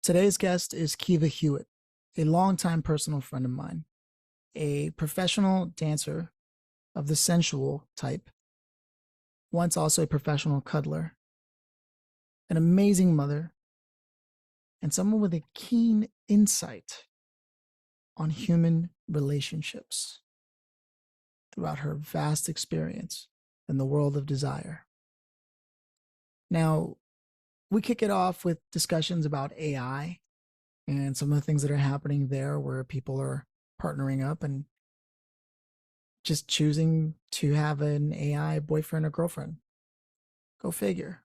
Today's guest is Kiva Hewitt, a longtime personal friend of mine, a professional dancer of the sensual type, once also a professional cuddler, an amazing mother, and someone with a keen insight on human relationships throughout her vast experience in the world of desire. Now, we kick it off with discussions about AI and some of the things that are happening there where people are partnering up and just choosing to have an AI boyfriend or girlfriend. Go figure.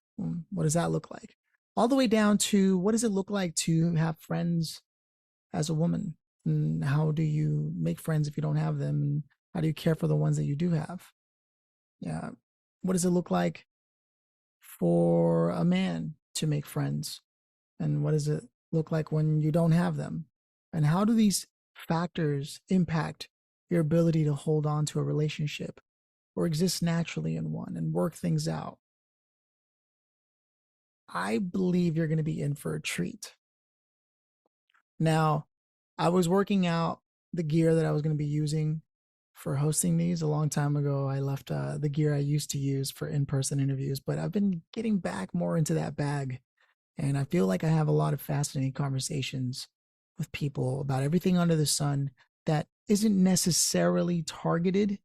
What does that look like? All the way down to what does it look like to have friends as a woman? And how do you make friends if you don't have them? And how do you care for the ones that you do have? Yeah. What does it look like for a man to make friends? And what does it look like when you don't have them? And how do these factors impact your ability to hold on to a relationship or exist naturally in one and work things out? I believe you're going to be in for a treat. Now, I was working out the gear that I was going to be using for hosting these a long time ago. I left the gear I used to use for in-person interviews, but I've been getting back more into that bag. And I feel like I have a lot of fascinating conversations with people about everything under the sun that isn't necessarily targeted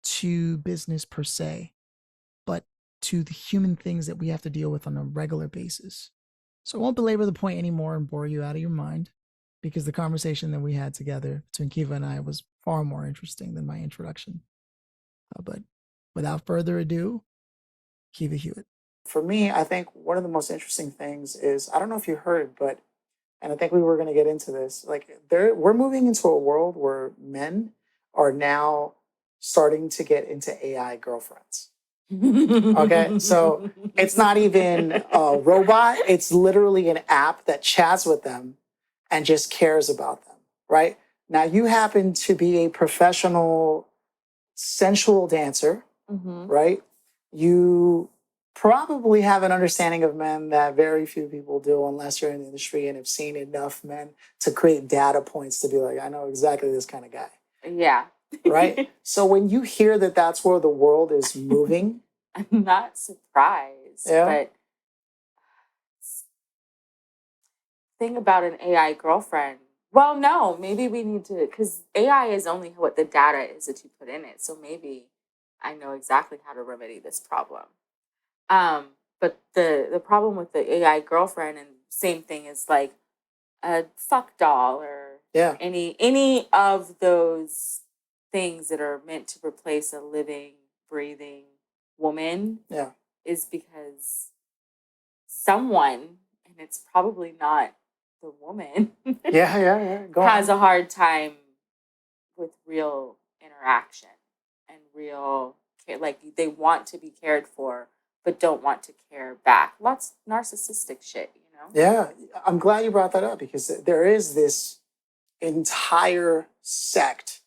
to business per se, but to the human things that we have to deal with on a regular basis. So I won't belabor the point anymore and bore you out of your mind, because the conversation that we had together between Kiva and I was far more interesting than my introduction. But without further ado, Kiva Hewitt. For me, I think one of the most interesting things is, I don't know if you heard, but, and I think we were going to get into this, like we're moving into a world where men are now starting to get into AI girlfriends. Okay, so it's not even a robot. It's literally an app that chats with them and just cares about them, right? Now, you happen to be a professional sensual dancer, right? You probably have an understanding of men that very few people do unless you're in the industry and have seen enough men to create data points to be like, I know exactly this kind of guy. Yeah. Right? So when you hear that that's where the world is moving, I'm not surprised, but thing about an AI girlfriend, well, no, maybe we need to, because AI is only what the data is that you put in it. So maybe I know exactly how to remedy this problem. But the problem with the AI girlfriend, and same thing is like a fuck doll or any of those things that are meant to replace a living, breathing woman, is because someone, and it's probably not the woman, has a hard time with real interaction and real care. Like they want to be cared for, but don't want to care back. Lots of narcissistic shit, you know? Yeah, I'm glad you brought that up, because there is this entire sect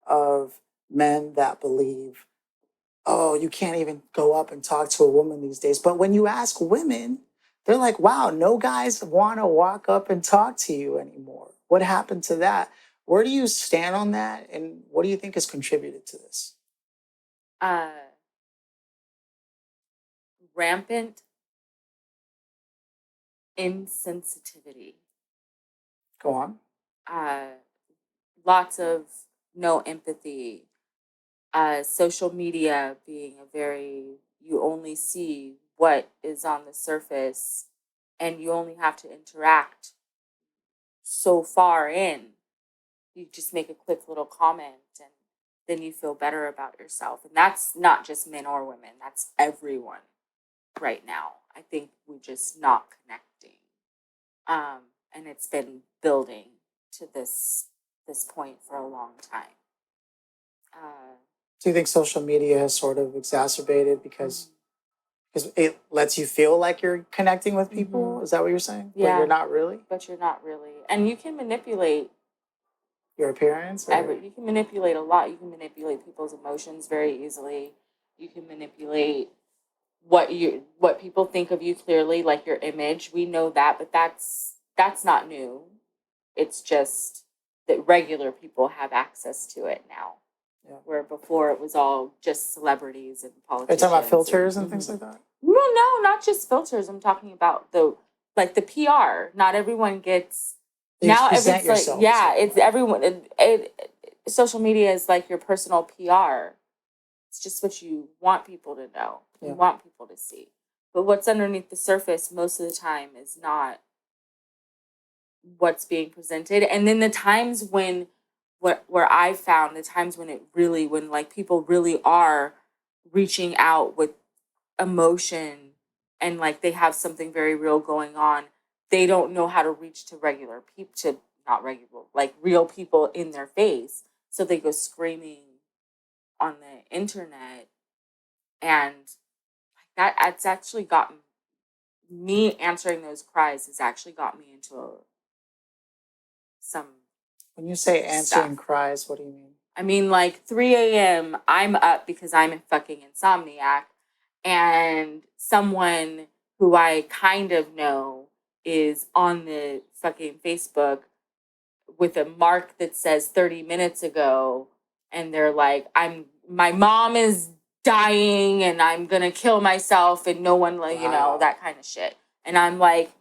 of men that believe, oh, you can't even go up and talk to a woman these days. But when you ask women, they're like, wow, no guys want to walk up and talk to you anymore. What happened to that? Where do you stand on that? And what do you think has contributed to this? Rampant insensitivity. Go on. Lots of no empathy. Social media being you only see what is on the surface, and you only have to interact so far in. You just make a quick little comment and then you feel better about yourself. And that's not just men or women, that's everyone right now. I think we're just not connecting. And it's been building to this point for a long time. Do you think social media has sort of exacerbated because it lets you feel like you're connecting with people? Is that what you're saying? Yeah. But you're not really? But you're not really. And you can manipulate your appearance? You can manipulate a lot. You can manipulate people's emotions very easily. You can manipulate what people think of you clearly, like your image. We know that, but that's that's not new. It's just that regular people have access to it now. Yeah. Where before it was all just celebrities and Are you politicians. talking about filters and things like that? Well, no, not just filters. I'm talking about the PR. Not everyone gets now. Present It's like yourself. yeah, it's everyone. Social media is like your personal PR. It's just what you want people to know. You Yeah. want people to see. But what's underneath the surface most of the time is not what's being presented. And then the times when where I found the times when when like people really are reaching out with emotion and like they have something very real going on, they don't know how to reach to regular people, to not regular, like real people in their face. So they go screaming on the internet, and that's actually gotten me answering those cries has actually got me into some. When you say answering stuff. cries, what do you mean? I mean, like 3 a.m., I'm up because I'm a fucking insomniac, and someone who I kind of know is on the fucking Facebook with a mark that says 30 minutes ago, and they're like, my mom is dying and I'm gonna kill myself, and no one, like, Wow. that kind of shit. And I'm like,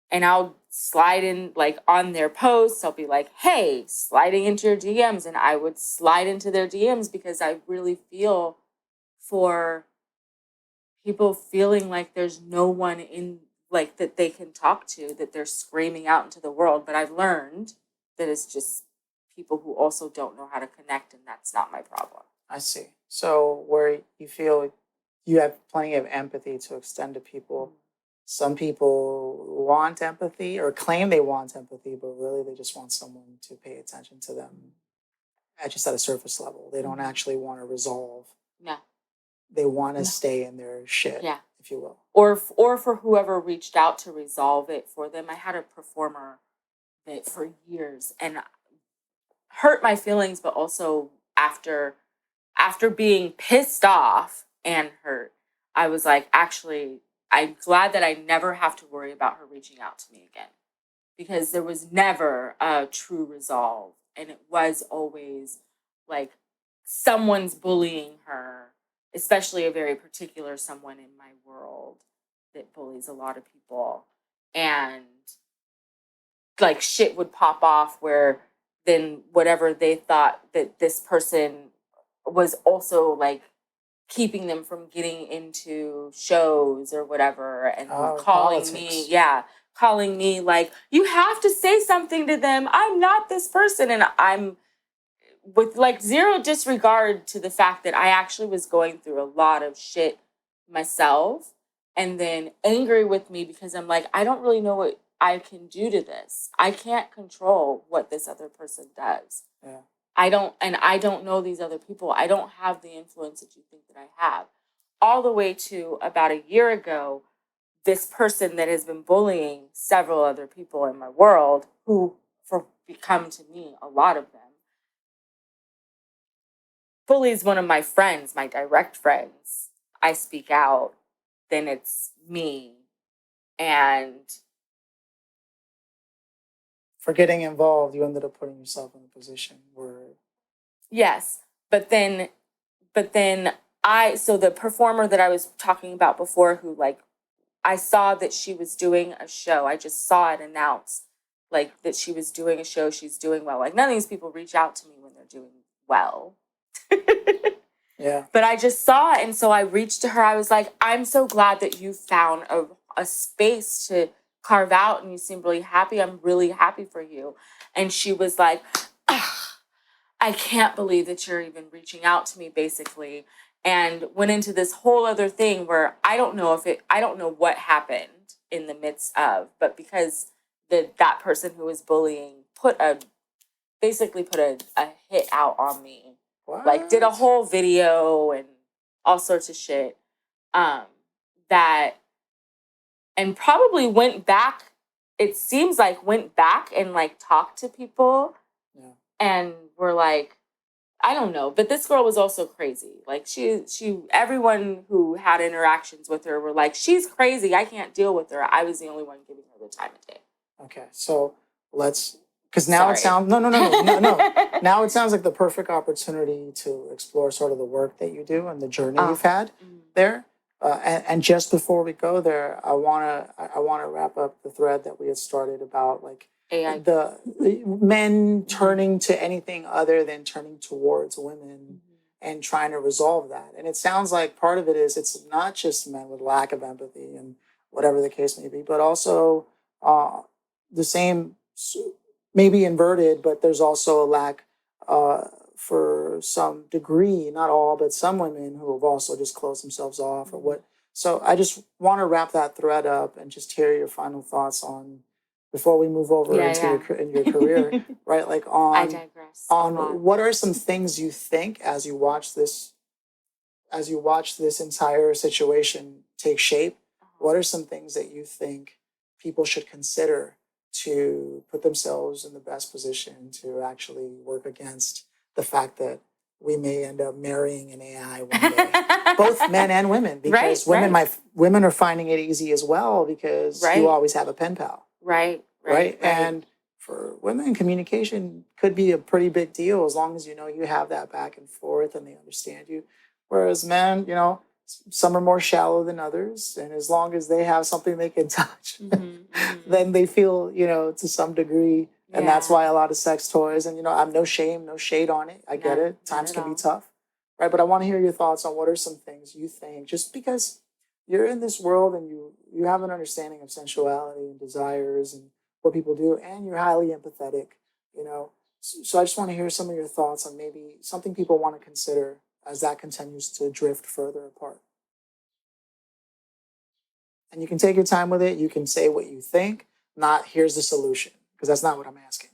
and I'll slide in, like, on their posts, I'll be like, hey, sliding into your DMs. And I would slide into their DMs because I really feel for people feeling like there's no one in, like, that they can talk to, that they're screaming out into the world. But I've learned that it's just people who also don't know how to connect, and that's not my problem. I see. So where you feel you have plenty of empathy to extend to people. Some people want empathy or claim they want empathy, but really they just want someone to pay attention to them just at a surface level. They don't actually want to resolve. No. They want to stay in their shit, if you will. Or for whoever reached out to resolve it for them. I had a performer that for years and hurt my feelings, but also after being pissed off and hurt, I was like, actually, I'm glad that I never have to worry about her reaching out to me again, because there was never a true resolve. And it was always like someone's bullying her, especially a very particular someone in my world that bullies a lot of people. And like shit would pop off where then whatever they thought that this person was also like keeping them from getting into shows or whatever, and calling me like, you have to say something to them. I'm not this person. And I'm with like zero disregard to the fact that I actually was going through a lot of shit myself, and then angry with me because I'm like, I don't really know what I can do to this. I can't control what this other person does. Yeah. I don't know these other people. I don't have the influence that you think that I have. All the way to about a year ago, this person that has been bullying several other people in my world, who become to me, a lot of them, bullies one of my friends, my direct friends. I speak out, then it's me. And for getting involved, you ended up putting yourself in a position where... Yes, but then so the performer that I was talking about before, who like, I saw that she was doing a show. I just saw it announced, like, that she was doing a show. She's doing well. Like, none of these people reach out to me when they're doing well. Yeah. But I just saw it, and so I reached to her. I was like, I'm so glad that you found a space to carve out, and you seem really happy. I'm really happy for you. And she was like, I can't believe that you're even reaching out to me, basically. And went into this whole other thing where I don't know what happened in the midst of, but because that person who was bullying basically put a hit out on me. What? Like, did a whole video and all sorts of shit. And probably went back, it seems like went back and like talked to people. Yeah. And were like, I don't know, but this girl was also crazy. Like everyone who had interactions with her were like, she's crazy. I can't deal with her. I was the only one giving her the time of day. Okay, so let's, because now it Sorry. sounds, no. Now it sounds like the perfect opportunity to explore sort of the work that you do and the journey Oh. you've had there. And just before we go there, I wanna wrap up the thread that we had started about like AI. the men turning to anything other than turning towards women and trying to resolve that. And it sounds like part of it is it's not just men with lack of empathy and whatever the case may be, but also the same, maybe inverted, but there's also a lack for some degree, not all, but some women who have also just closed themselves off or what. So I just want to wrap that thread up and just hear your final thoughts on before we move over into your career, right? Like I on digress. a lot. what are some things you think as you watch this entire situation take shape, what are some things that you think people should consider to put themselves in the best position to actually work against the fact that we may end up marrying an AI one day, both men and women, because women are finding it easy as well because you always have a pen pal, Right. And for women, communication could be a pretty big deal as long as you know you have that back and forth and they understand you. Whereas men, some are more shallow than others, and as long as they have something they can touch, then they feel, to some degree. And that's why a lot of sex toys, and I'm no shame, no shade on it. I get it. Times can be tough, right? But I want to hear your thoughts on what are some things you think, just because you're in this world and you have an understanding of sensuality and desires and what people do, and you're highly empathetic, you know. So I just want to hear some of your thoughts on maybe something people want to consider as that continues to drift further apart. And you can take your time with it. You can say what you think, not here's the solution, because that's not what I'm asking.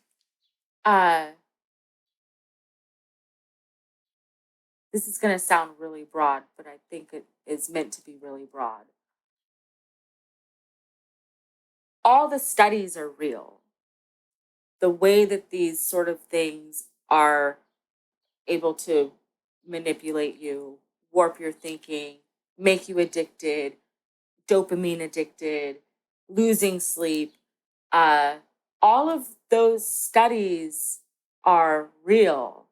This is going to sound really broad, but I think it is meant to be really broad. All the studies are real. The way that these sort of things are able to manipulate you, warp your thinking, make you addicted, dopamine addicted, losing sleep, all of those studies are real.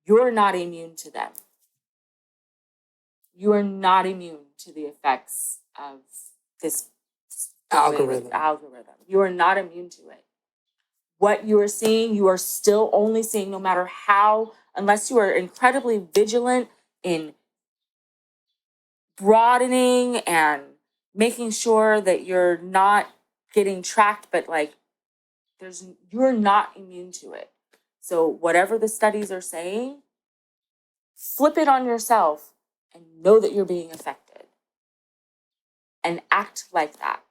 You're not immune to them. You are not immune to the effects of this Algorithm. You are not immune to it. What you are seeing, you are still only seeing, no matter how, unless you are incredibly vigilant in broadening and making sure that you're not getting tracked, but like you're not immune to it. So whatever the studies are saying, flip it on yourself and know that you're being affected and act like that.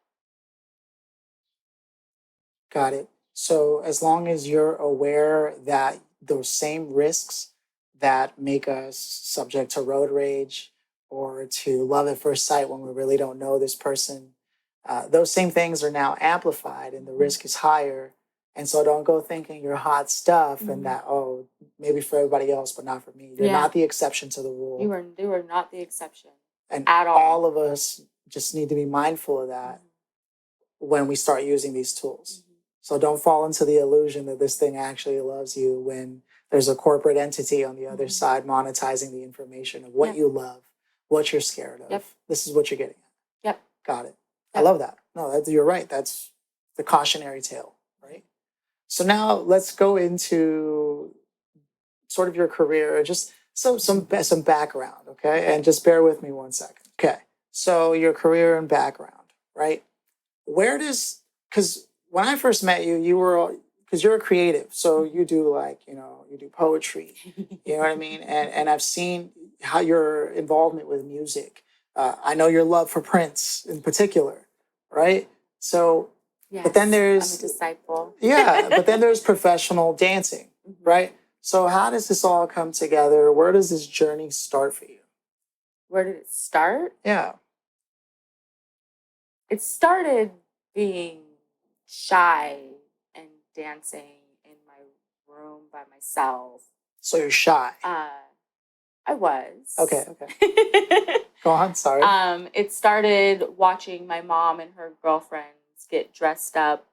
Got it. So as long as you're aware that those same risks that make us subject to road rage or to love at first sight when we really don't know this person, those same things are now amplified and the risk is higher. And so don't go thinking you're hot stuff and that, oh, maybe for everybody else, but not for me. You're not the exception to the rule. You are not the exception. And at all of us just need to be mindful of that when we start using these tools. So don't fall into the illusion that this thing actually loves you when there's a corporate entity on the other side monetizing the information of what you love, what you're scared of. This is what you're getting at. Got it. I love that. No, you're right. That's the cautionary tale, right? So now let's go into sort of your career, just some background, okay? And just bear with me 1 second. Okay. So your career and background, right? Because when I first met you, because you're a creative, so you do you do poetry, you know what I mean? And I've seen how your involvement with music. I know your love for Prince in particular, right? So, but then there's I'm a disciple. But then there's professional dancing, right? So how does this all come together? Where does this journey start for you? Where did it start? Yeah. It started being shy and dancing in my room by myself. So you're shy. I was. Okay. Go on, sorry. It started watching my mom and her girlfriends get dressed up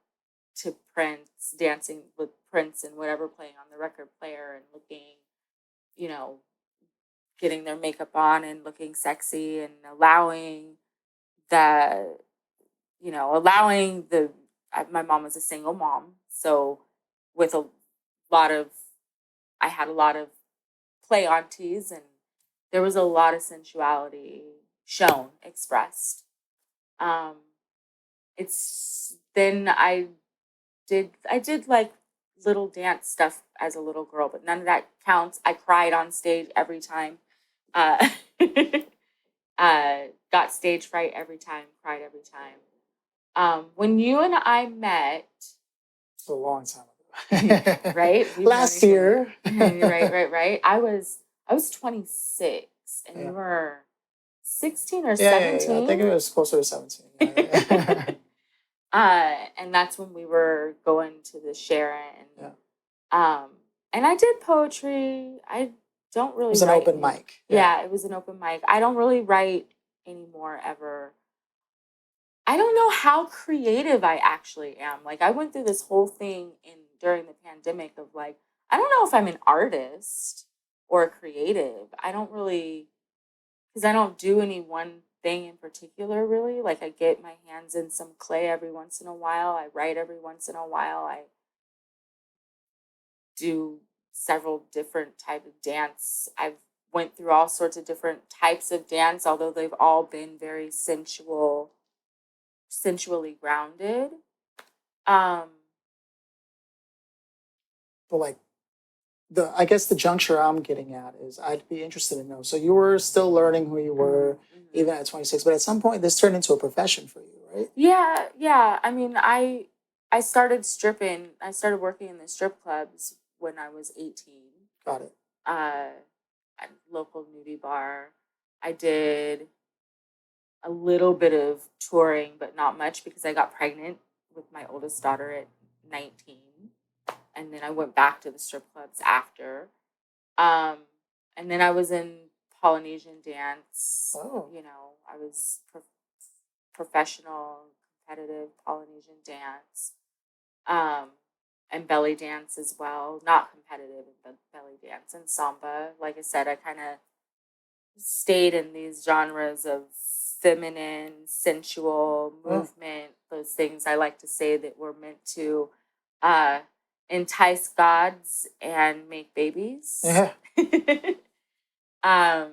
to Prince, dancing with Prince and whatever playing on the record player and looking, you know, getting their makeup on and looking sexy and allowing the, allowing my mom was a single mom. So with lot of, I had a lot of play aunties and there was a lot of sensuality shown, expressed. It's then I did like little dance stuff as a little girl, but none of that counts. I cried on stage every time. Uh, got stage fright every time, cried every time. When you and I met, It's a long time ago. right? Last year. Right. I was 26 and you were 16 or 17. Yeah. I think it was closer to 17. Yeah. And that's when we were going to the Sharon. And I did poetry. I don't really. It was an open mic. Yeah, it was an open mic. I don't really write anymore ever. I don't know how creative I actually am. Like I went through this whole thing during the pandemic of like, I don't know if I'm an artist or a creative. I don't really, because I don't do any one thing in particular really. Like I get my hands in some clay every once in a while. I write every once in a while. I do several different type of dance. I've went through all sorts of different types of dance, although they've all been very sensually grounded. But like I guess the juncture I'm getting at is I'd be interested to know. So you were still learning who you were even at 26, but at some point this turned into a profession for you, right? Yeah. I mean, I started stripping. I started working in the strip clubs when I was 18. Got it. At a local nudie bar. I did a little bit of touring, but not much because I got pregnant with my oldest daughter at 19. And then I went back to the strip clubs after. And then I was in Polynesian dance. Oh. I was professional, competitive Polynesian dance. And belly dance as well. Not competitive, but belly dance and samba. Like I said, I kind of stayed in these genres of feminine, sensual movement, those things I like to say that were meant to entice gods and make babies. Yeah. And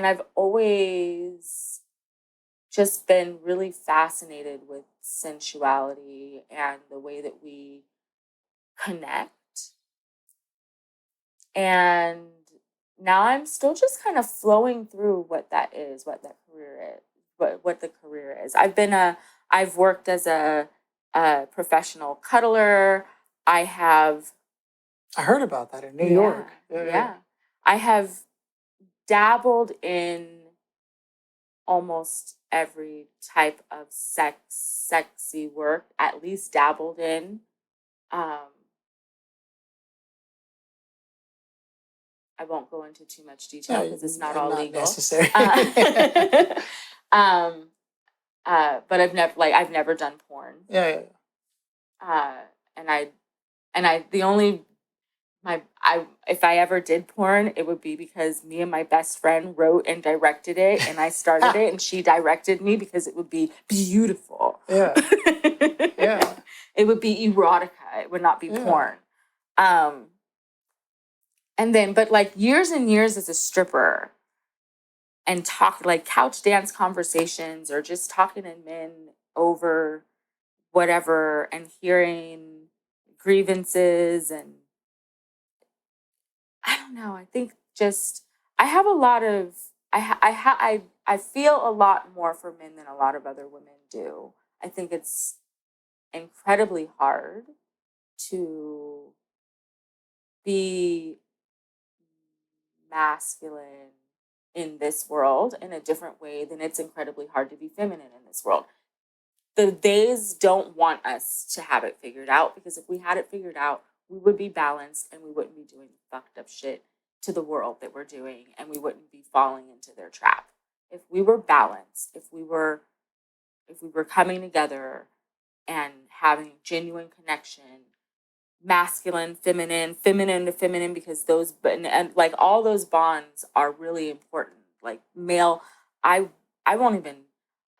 I've always just been really fascinated with sensuality and the way that we connect. And now I'm still just kind of flowing through what that is, what that career is, what the career is. I've worked as a professional cuddler. I heard about that in New York. Yeah. I have dabbled in almost every type of sexy work, at least dabbled in. I won't go into too much detail because it's not all legal. Necessary. But I've never done porn. Yeah. If I ever did porn, it would be because me and my best friend wrote and directed it, and I started it, and she directed me because it would be beautiful. Yeah. It would be erotica. It would not be porn. And then, but like years and years as a stripper and talk like couch dance conversations or just talking to men over whatever and hearing grievances and I don't know. I think just I have a lot of I feel a lot more for men than a lot of other women do. I think it's incredibly hard to be masculine in this world in a different way than it's incredibly hard to be feminine in this world. The days don't want us to have it figured out because if we had it figured out, we would be balanced and we wouldn't be doing fucked up shit to the world that we're doing and we wouldn't be falling into their trap. If we were balanced, if we were coming together and having genuine connection, masculine, feminine to feminine, because those, and like all those bonds are really important. Like male, I I won't even,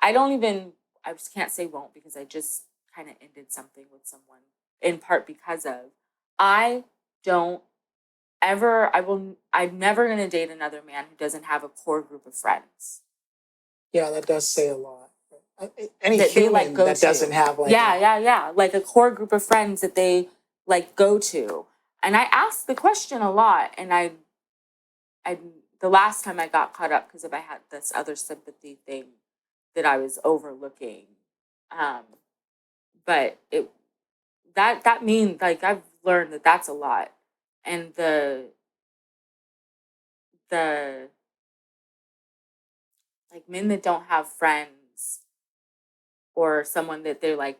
I don't even, I just can't say won't, because I just kind of ended something with someone in part because of, I don't I'm never going to date another man who doesn't have a core group of friends Yeah, that does say a lot. Any that they like human go that to. doesn't have like Yeah. Like a core group of friends that they like go to. And I ask the question a lot, and I the last time I got caught up because if I had this other sympathy thing that I was overlooking. Um, but it that means, like, I've learned that that's a lot. And the like men that don't have friends, or someone that they're like,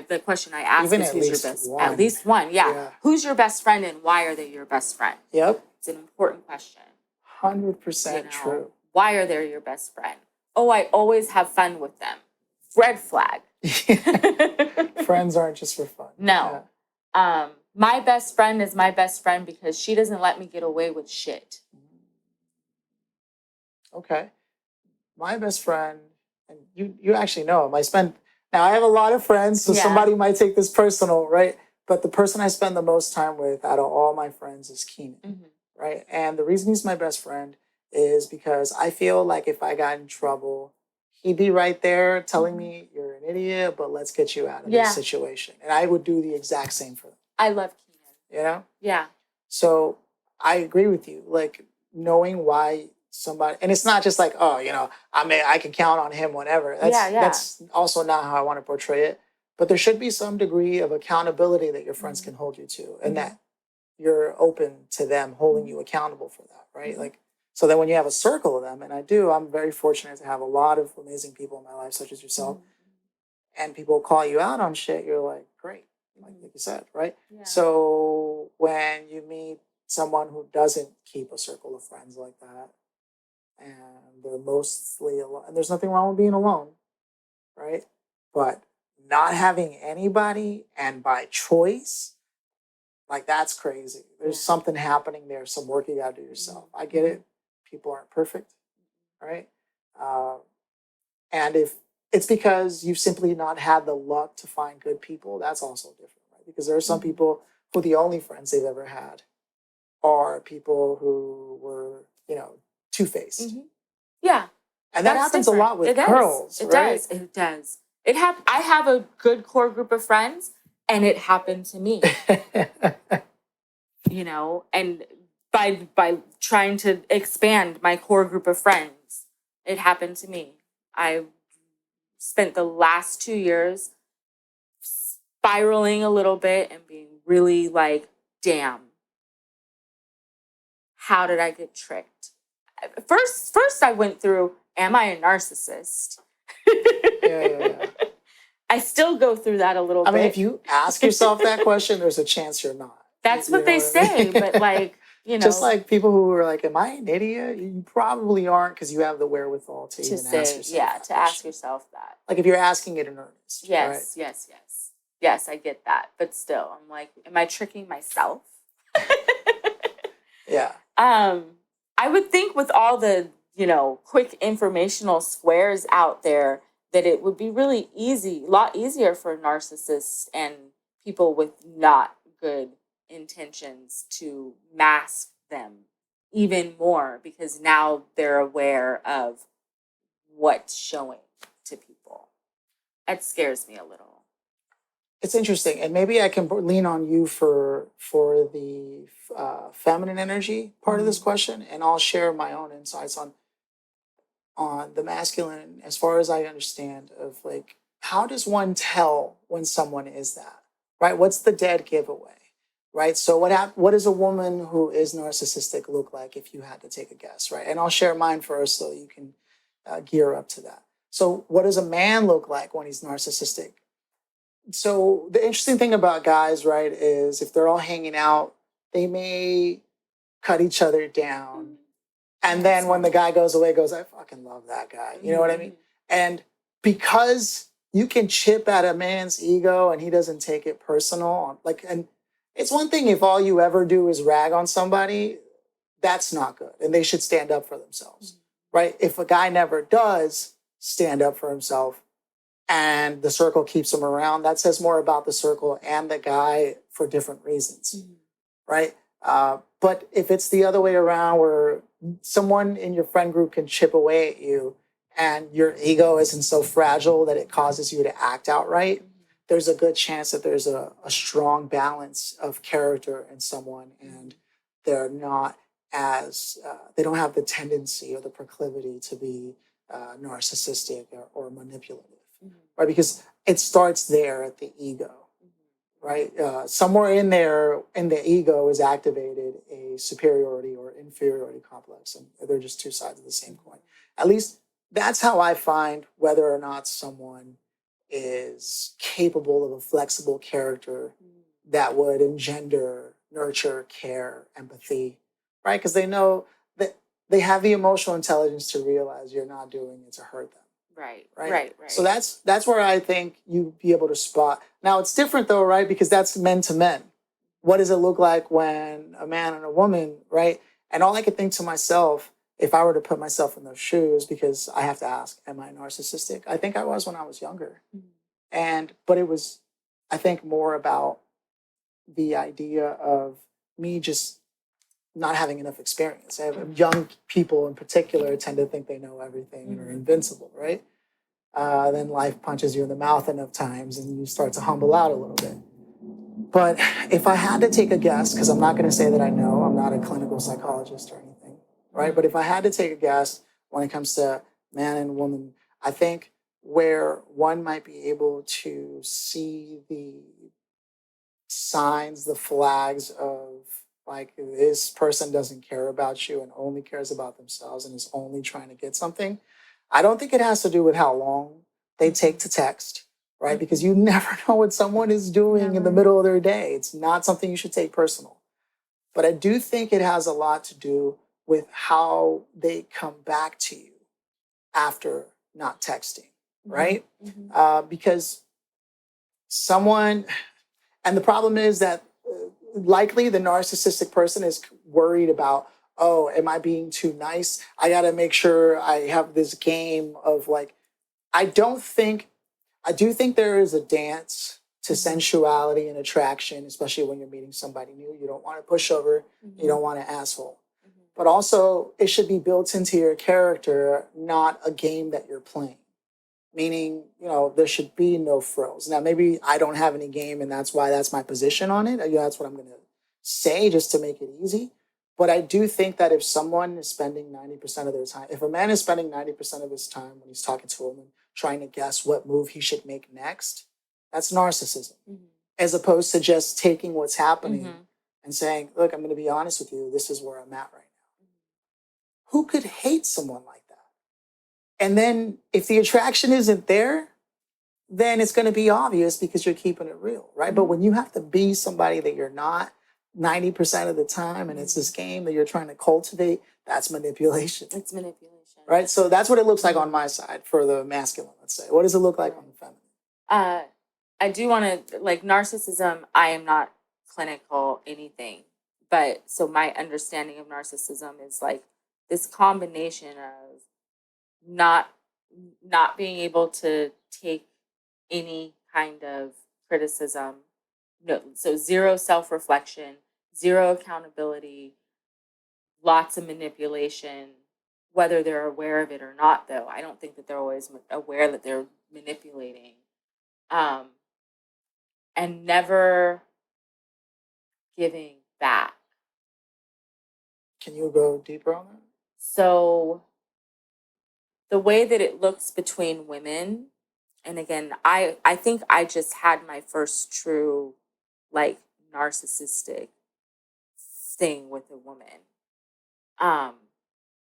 the question I ask even is, at who's your least best, at one. least one, yeah. Yeah. Who's your best friend and why are they your best friend? Yep. It's an important question. 100% true. Why are they your best friend? Oh, I always have fun with them. Red flag. Friends aren't just for fun. No. Yeah. My best friend is my best friend because she doesn't let me get away with shit. Okay. My best friend, and you actually know him. Now I have a lot of friends, so somebody might take this personal, right? But the person I spend the most time with out of all my friends is Keenan, right? And the reason he's my best friend is because I feel like if I got in trouble, he'd be right there telling me, you're an idiot, but let's get you out of this situation. And I would do the exact same for them. I love Keenan. You know? Yeah. So I agree with you. Like, knowing why somebody, and it's not just like, oh, I can count on him whenever. That's also not how I want to portray it. But there should be some degree of accountability that your friends can hold you to, and that you're open to them holding you accountable for that, right? Like, so then when you have a circle of them, and I'm very fortunate to have a lot of amazing people in my life, such as yourself, and people call you out on shit, you're like, great, like you said, right? Yeah. So when you meet someone who doesn't keep a circle of friends like that, and they're mostly alone, and there's nothing wrong with being alone, right? But not having anybody, and by choice, like, that's crazy. There's something happening there, some work you got to do yourself. I get it. People aren't perfect, right? And if it's because you've simply not had the luck to find good people, that's also different, right? Because there are some people who the only friends they've ever had are people who were, two-faced. Yeah. And that happens different. A lot with girls, right? It does. I have a good core group of friends, and it happened to me. And by trying to expand my core group of friends, it happened to me. I spent the last 2 years spiraling a little bit and being really like, damn, how did I get tricked? First I went through, am I a narcissist? Yeah. I still go through that a little bit. I mean, if you ask yourself that question, there's a chance you're not. That's what they say, but like, just like people who are like, am I an idiot? You probably aren't, because you have the wherewithal to even ask yourself. Yeah, to ask yourself that. Like, if you're asking it in earnest. Yes, right? Yes, I get that. But still, I'm like, am I tricking myself? Yeah. I would think with all the, quick informational squares out there, that it would be really easy, a lot easier for narcissists and people with not good intentions to mask them even more, because now they're aware of what's showing to people. It scares me a little. It's interesting, and maybe I can lean on you for the feminine energy part of this question, and I'll share my own insights on the masculine, as far as I understand, of like, how does one tell when someone is that, right? What's the dead giveaway, right? So what does a woman who is narcissistic look like, if you had to take a guess, right? And I'll share mine first so you can gear up to that. So what does a man look like when he's narcissistic? So the interesting thing about guys, right, is if they're all hanging out, they may cut each other down. And then when the guy goes away, goes, I fucking love that guy. You know what I mean? And because you can chip at a man's ego and he doesn't take it personal. Like, and it's one thing if all you ever do is rag on somebody, that's not good. And they should stand up for themselves, right? If a guy never does stand up for himself and the circle keeps him around, that says more about the circle and the guy for different reasons, right? But if it's the other way around where someone in your friend group can chip away at you and your ego isn't so fragile that it causes you to act outright, there's a good chance that there's a strong balance of character in someone and they're not as, they don't have the tendency or the proclivity to be narcissistic or manipulative, right? Because it starts there at the ego, right? Somewhere in there, in the ego is activated a superiority or inferiority complex, and they're just two sides of the same coin. At least that's how I find whether or not someone is capable of a flexible character that would engender, nurture, care, empathy, right? Because they know that they have the emotional intelligence to realize you're not doing it to hurt them. Right. So that's where I think you'd be able to spot. Now it's different though, right? Because that's men to men. What does it look like when a man and a woman, right? And all I could think to myself, if I were to put myself in those shoes, because I have to ask, am I narcissistic? I think I was when I was younger. But it was, I think, more about the idea of me just not having enough experience. Young people in particular tend to think they know everything and are invincible, right? Then life punches you in the mouth enough times and you start to humble out a little bit. But if I had to take a guess, because I'm not going to say that I know, I'm not a clinical psychologist or anything, right? But if I had to take a guess when it comes to man and woman, I think where one might be able to see the signs, the flags of like this person doesn't care about you and only cares about themselves and is only trying to get something. I don't think it has to do with how long they take to text, right? Because you never know what someone is doing in the middle of their day. It's not something you should take personal. But I do think it has a lot to do with how they come back to you after not texting, right? Because someone, and the problem is that likely the narcissistic person is worried about, oh, am I being too nice? I got to make sure I have this game of like, I do think there is a dance to sensuality and attraction, especially when you're meeting somebody new. You don't want to push over, you don't want to asshole. But also, it should be built into your character, not a game that you're playing. Meaning, there should be no frills. Now, maybe I don't have any game, and that's why that's my position on it. That's what I'm going to say just to make it easy. But I do think that if someone is spending 90% of their time, if a man is spending 90% of his time when he's talking to a woman, trying to guess what move he should make next, that's narcissism. As opposed to just taking what's happening and saying, look, I'm going to be honest with you. This is where I'm at right now. Who could hate someone like that? And then if the attraction isn't there, then it's going to be obvious because you're keeping it real, right? But when you have to be somebody that you're not 90% of the time, and it's this game that you're trying to cultivate, that's manipulation. It's manipulation. Right? So that's what it looks like on my side for the masculine, let's say. What does it look like on the feminine? I do want to, like, narcissism, I am not clinical anything. But so my understanding of narcissism is like this combination of not being able to take any kind of criticism, no, so zero self-reflection, zero accountability, lots of manipulation, whether they're aware of it or not. Though I don't think that they're always aware that they're manipulating, and never giving back. Can you go deeper on that? So the way that it looks between women, and again, I think I just had my first true, like, narcissistic thing with a woman.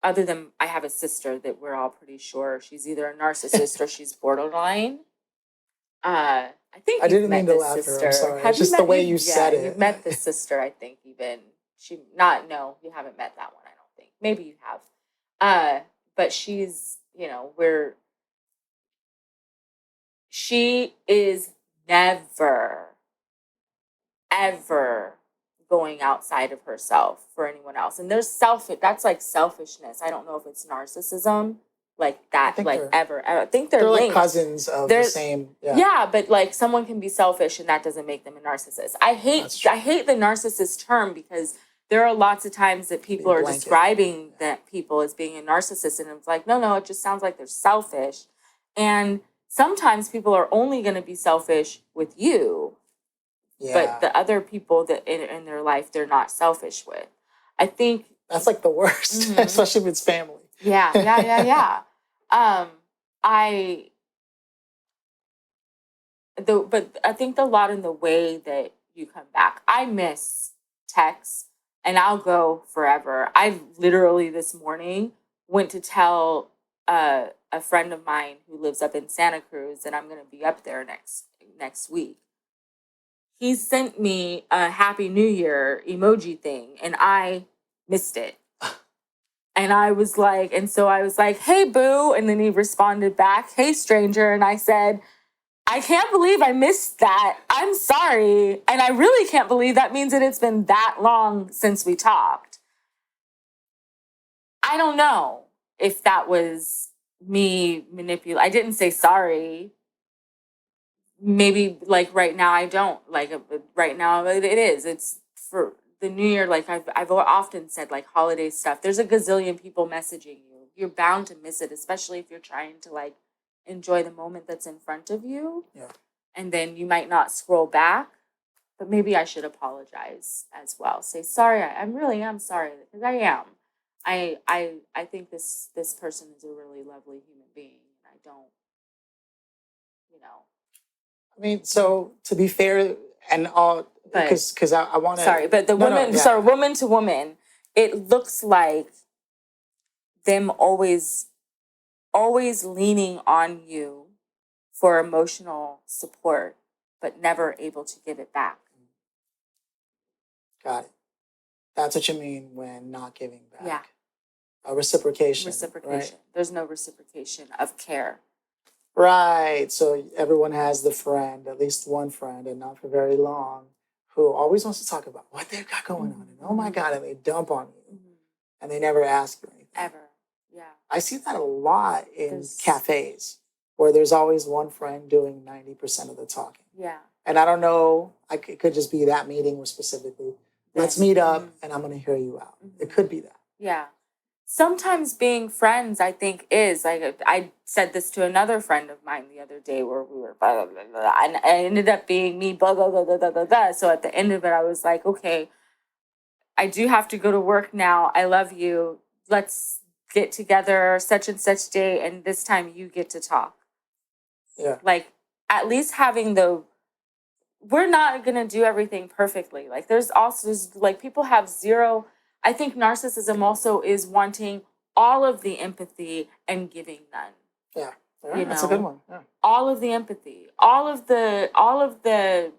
Other than I have a sister that we're all pretty sure she's either a narcissist or she's borderline. I think I you've didn't met mean to this laugh sister. her. I'm sorry. Have It's you just the met way you said it. You've met this sister, I think, even. No, you haven't met that one, I don't think. Maybe you have. But she's, she is never, ever going outside of herself for anyone else. And that's like selfishness. I don't know if it's narcissism, like I that, think like ever. I think they're like linked. cousins of the same. Yeah, but like someone can be selfish and that doesn't make them a narcissist. I hate the narcissist term because there are lots of times that people are describing that people as being a narcissist, and it's like, no, it just sounds like they're selfish. And sometimes people are only going to be selfish with you, but the other people that in their life they're not selfish with. I think that's like the worst, especially if it's family. Yeah. But I think a lot in the way that you come back. I miss texts, and I'll go forever. I literally this morning went to tell a friend of mine who lives up in Santa Cruz that I'm going to be up there next week. He sent me a Happy New Year emoji thing, and I missed it. And so I was like, hey, boo. And then he responded back, hey, stranger. And I said, I can't believe I missed that. I'm sorry. And I really can't believe that means that it's been that long since we talked. I don't know if that was me manipulating. I didn't say sorry. Maybe like right now I don't. Like right now it is. It's for the New Year. Like I've often said, like holiday stuff. There's a gazillion people messaging you. You're bound to miss it, especially if you're trying to like enjoy the moment that's in front of you. Yeah. And then you might not scroll back. But maybe I should apologize as well. Say sorry. I'm sorry because I am. I think this person is a really lovely human being, and I don't. I mean, so to be fair, and all because I want to. Sorry, but woman to woman, it looks like them always leaning on you for emotional support, but never able to give it back. Got it. That's what you mean when not giving back. Yeah. A reciprocation. Right? There's no reciprocation of care. Right. So everyone has the friend, at least one friend, and not for very long, who always wants to talk about what they've got going on. And oh my God, and they dump on you. And they never ask you anything. Ever. Yeah. I see that a lot in cafes where there's always one friend doing 90% of the talking. Yeah. And I don't know, it could just be that meeting where specifically, let's meet up and I'm going to hear you out. It could be that. Yeah. Sometimes being friends, I think, is like I said this to another friend of mine the other day where we were blah, blah, blah, blah, and it ended up being me blah, blah, blah, blah, blah, blah, blah. So at the end of it, I was like, okay, I do have to go to work now. I love you. Let's get together such and such day, and this time you get to talk. Yeah. Like at least having we're not gonna do everything perfectly. Like there's like people have zero. I think narcissism also is wanting all of the empathy and giving none. Yeah, that's a good one. Yeah. All of the empathy, all of the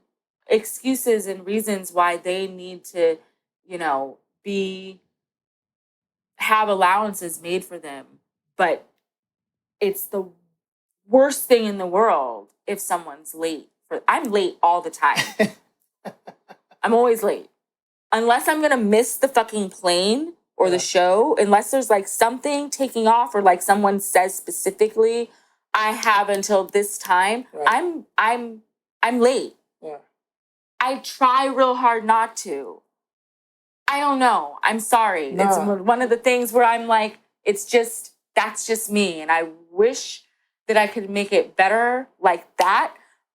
excuses and reasons why they need to, have allowances made for them. But it's the worst thing in the world if someone's late. I'm late all the time. I'm always late. Unless I'm going to miss the fucking plane or the show, unless there's like something taking off or like someone says specifically, I have until this time, I'm late. Yeah. I try real hard not to. I don't know. I'm sorry. No. It's one of the things where I'm like, that's just me. And I wish that I could make it better like that.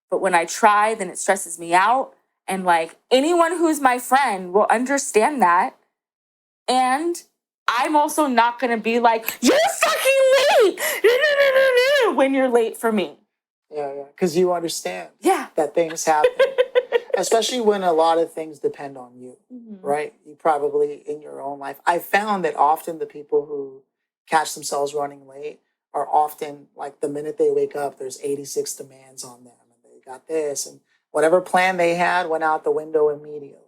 But when I try, then it stresses me out. And like anyone who's my friend will understand that. And I'm also not going to be like, you're fucking late when you're late for me. Yeah. Because you understand that things happen. Especially when a lot of things depend on you, right? You probably, in your own life. I found that often the people who catch themselves running late are often, like, the minute they wake up, there's 86 demands on them. And they got this. And whatever plan they had went out the window immediately.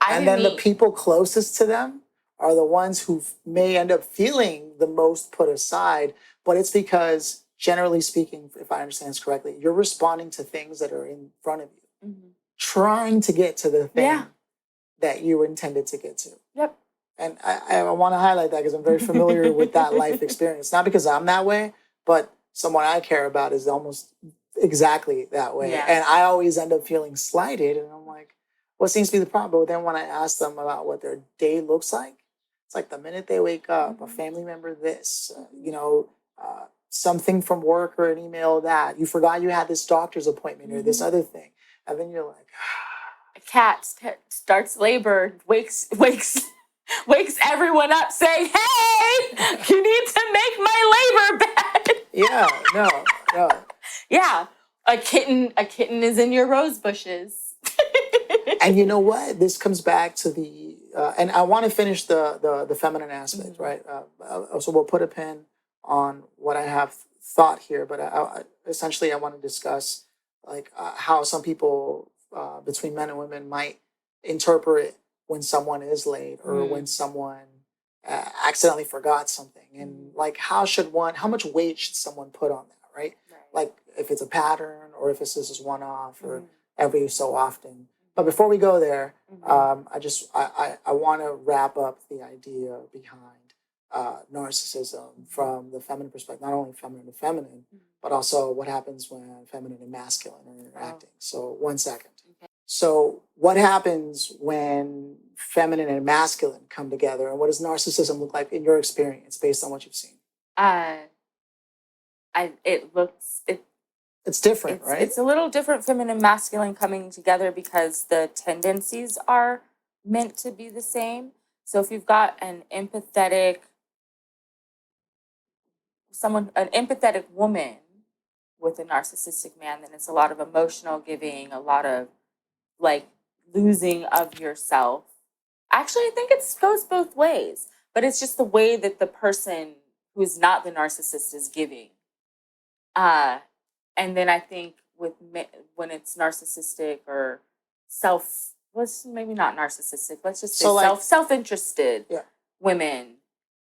And then the people closest to them are the ones who may end up feeling the most put aside. But it's because generally speaking, if I understand this correctly, you're responding to things that are in front of you, trying to get to the thing that you were intended to get to. Yep. And I want to highlight that because I'm very familiar with that life experience. Not because I'm that way, but someone I care about is almost exactly that way. Yeah. And I always end up feeling slighted. And I'm like, what seems to be the problem? But then when I ask them about what their day looks like, it's like the minute they wake up, a family member this, something from work or an email that, you forgot you had this doctor's appointment or this other thing. And then you're like, a cat starts labor, wakes everyone up saying, hey, you need to make my labor bed. yeah, no. Yeah, a kitten is in your rose bushes. And you know what? This comes back to the, and I want to finish the feminine aspect, right? So we'll put a pin on what I have thought here, but essentially I want to discuss like how some people between men and women might interpret when someone is late or when someone accidentally forgot something, and like how much weight should someone put on that, right? Like if it's a pattern or if it's just this one off or every so often. But before we go there, I want to wrap up the idea behind narcissism from the feminine perspective, not only feminine to feminine, but also what happens when feminine and masculine are interacting. So 1 second. Okay. So what happens when feminine and masculine come together, and what does narcissism look like in your experience based on what you've seen? It's different, right? It's a little different, feminine, masculine coming together because the tendencies are meant to be the same. So if you've got an empathetic woman with a narcissistic man, then it's a lot of emotional giving, a lot of like losing of yourself. Actually, I think it goes both ways, but it's just the way that the person who is not the narcissist is giving. And then I think when it's narcissistic or maybe not narcissistic, let's just say self-interested women.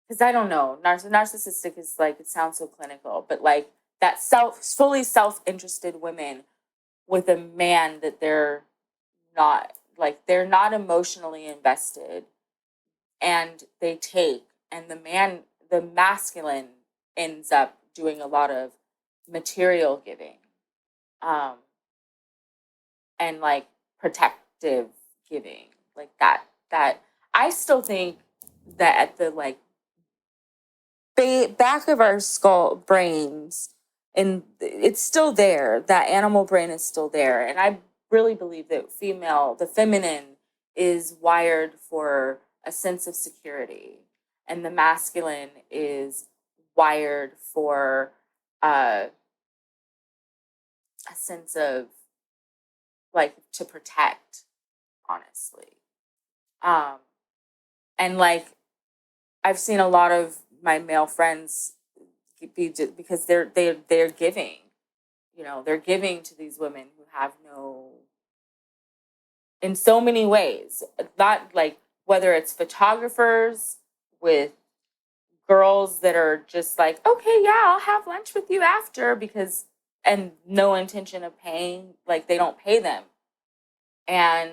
Because I don't know, narcissistic is like, it sounds so clinical, but like that fully self-interested women with a man that they're not emotionally invested, and they take, and the masculine ends up doing a lot of material giving, and like protective giving, like that I still think that at the like back of our skull brains, and it's still there, that animal brain is still there, and I really believe that the feminine is wired for a sense of security, and the masculine is wired for a sense of like to protect, honestly. And like I've seen a lot of my male friends because they're giving, they're giving to these women who have no, in so many ways, not like whether it's photographers with girls that are just like, okay, yeah, I'll have lunch with you after, and no intention of paying, like they don't pay them. And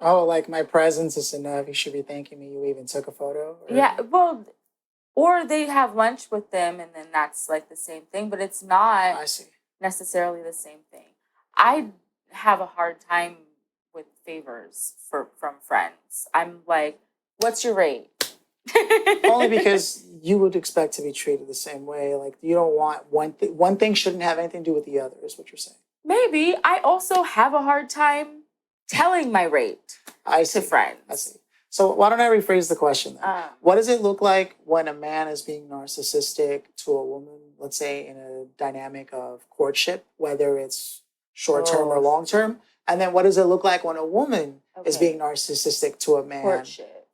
like my presence is enough, you should be thanking me, you even took a photo? Yeah, well, or they have lunch with them and then that's like the same thing, but it's not necessarily the same thing. I have a hard time with favors from friends. I'm like, what's your rate? Only because you would expect to be treated the same way. Like you don't want one thing shouldn't have anything to do with the other, is what you're saying. Maybe. I also have a hard time telling my rate to friends. I see. So why don't I rephrase the question then? What does it look like when a man is being narcissistic to a woman, let's say in a dynamic of courtship, whether it's short-term or long-term? And then what does it look like when a woman is being narcissistic to a man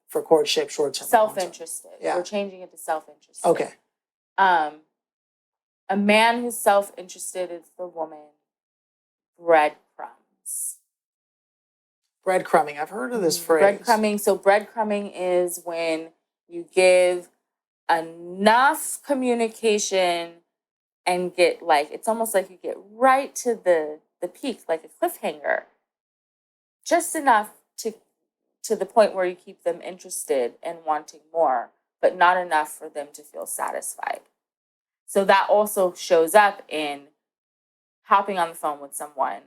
for courtship, short-term, self-interested? We're changing it to self-interested. Okay. A man who's self-interested is the woman. Breadcrumbs. Breadcrumbing. I've heard of this phrase. Breadcrumbing. So breadcrumbing is when you give enough communication and get like, it's almost like you get right to the peak, like a cliffhanger, just enough to the point where you keep them interested and wanting more, but not enough for them to feel satisfied. So that also shows up in hopping on the phone with someone,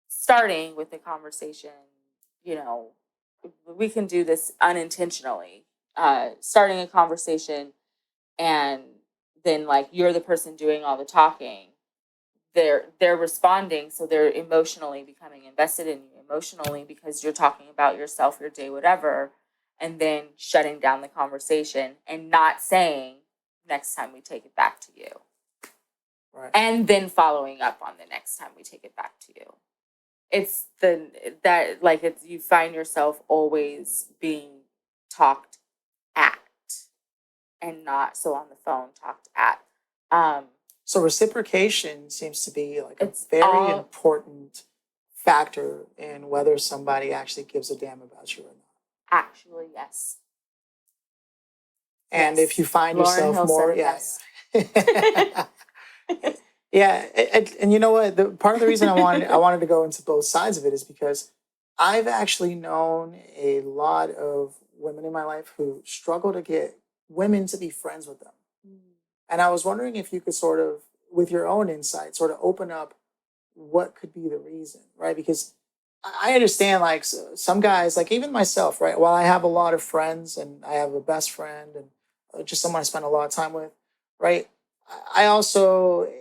starting with the conversation, you know, we can do this unintentionally, starting a conversation and then like you're the person doing all the talking. They're responding, so they're emotionally becoming invested in you emotionally because you're talking about yourself, your day, whatever, and then shutting down the conversation and not saying next time we take it back to you. Right. And then following up on the next time we take it back to you. It's you find yourself always being talked at and not so on the phone talked at. So reciprocation seems to be like a It's very all- important factor in whether somebody actually gives a damn about you or not. Actually, yes. And Yes. if you find Lauryn yourself Hill more, said it yeah. best. Yeah, and you know what? Part of the reason I wanted to go into both sides of it is because I've actually known a lot of women in my life who struggle to get women to be friends with them. And I was wondering if you could sort of, with your own insight, sort of open up what could be the reason, right? Because I understand, like, some guys, like even myself, right? While I have a lot of friends and I have a best friend and just someone I spend a lot of time with, right? I also,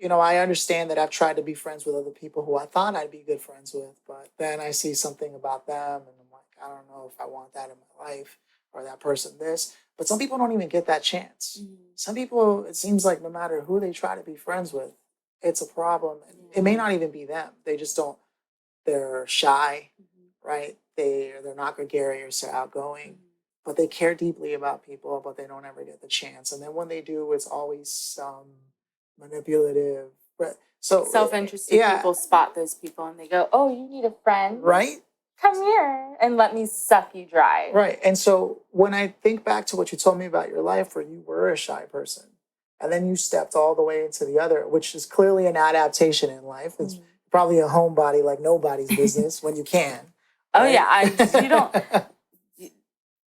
I understand that I've tried to be friends with other people who I thought I'd be good friends with, but then I see something about them and I'm like, I don't know if I want that in my life or that person this. But some people don't even get that chance. Mm-hmm. Some people, it seems like no matter who they try to be friends with, it's a problem. It may not even be them. They just don't, they're shy, right? They're not gregarious or outgoing, but they care deeply about people, but they don't ever get the chance. And then when they do, it's always manipulative. But so Self-interested people spot those people and they go, "Oh, you need a friend, right? Come here and let me suck you dry." Right. And so when I think back to what you told me about your life, where you were a shy person, and then you stepped all the way into the other, which is clearly an adaptation in life. It's probably a homebody like nobody's business when you can. Oh right? yeah,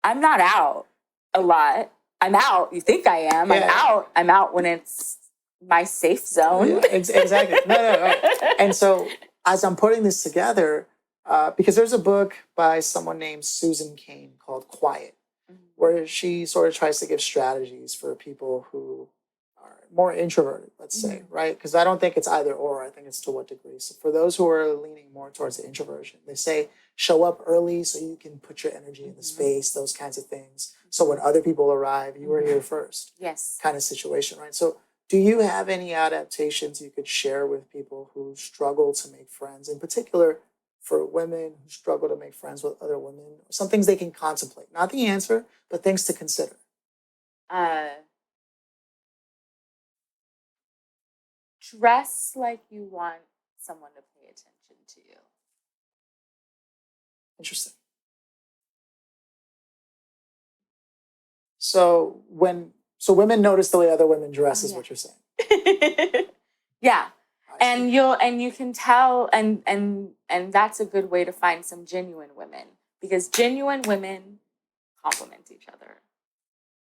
I'm not out a lot. I'm out. You think I am? Yeah. I'm out. I'm out when it's my safe zone. Yeah, exactly. No, right. And so as I'm putting this together, because there's a book by someone named Susan Cain called Quiet, where she sort of tries to give strategies for people who are more introverted, let's say, right? Because I don't think it's either or. I think it's to what degree. So for those who are leaning more towards the introversion, they say show up early so you can put your energy in the space, those kinds of things. So when other people arrive, you are here first. Yes. Kind of situation, right? So do you have any adaptations you could share with people who struggle to make friends, in particular for women who struggle to make friends with other women? Some things they can contemplate, not the answer, but things to consider. Dress like you want someone to pay attention to you. Interesting. So women notice the way other women dress is what you're saying. Yeah. And you can tell and that's a good way to find some genuine women, because genuine women compliment each other.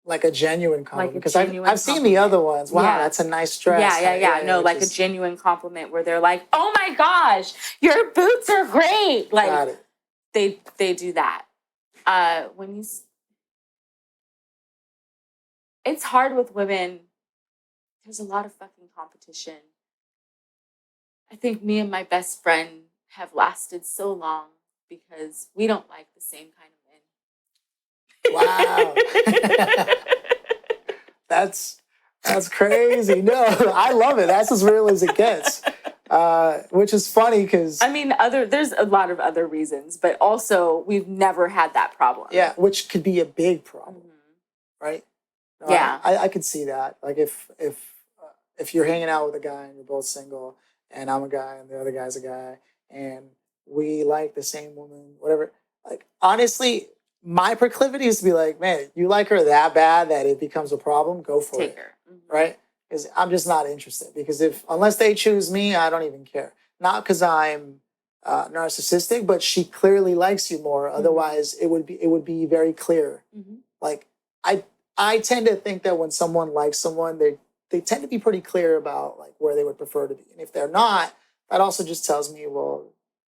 Like a genuine compliment. Like because I've seen the other ones. Wow, that's a nice dress. Yeah. No, like a genuine compliment where they're like, "Oh my gosh, your boots are great." Like they do that. It's hard with women. There's a lot of fucking competition. I think me and my best friend have lasted so long because we don't like the same kind of men. Wow. That's crazy. No, I love it. That's as real as it gets. Which is funny because I mean, there's a lot of other reasons, but also we've never had that problem. Yeah, which could be a big problem, right? No, Yeah, I could see that. Like if you're hanging out with a guy and you're both single, and I'm a guy and the other guy's a guy, and we like the same woman, whatever. Like honestly, my proclivity is to be like, man, you like her that bad that it becomes a problem, go for Take it. her. Mm-hmm. Right? Because I'm just not interested. Because unless they choose me, I don't even care. Not because I'm narcissistic, but she clearly likes you more. Otherwise, it would be very clear. Mm-hmm. Like I tend to think that when someone likes someone, they tend to be pretty clear about like where they would prefer to be. And if they're not, that also just tells me, well,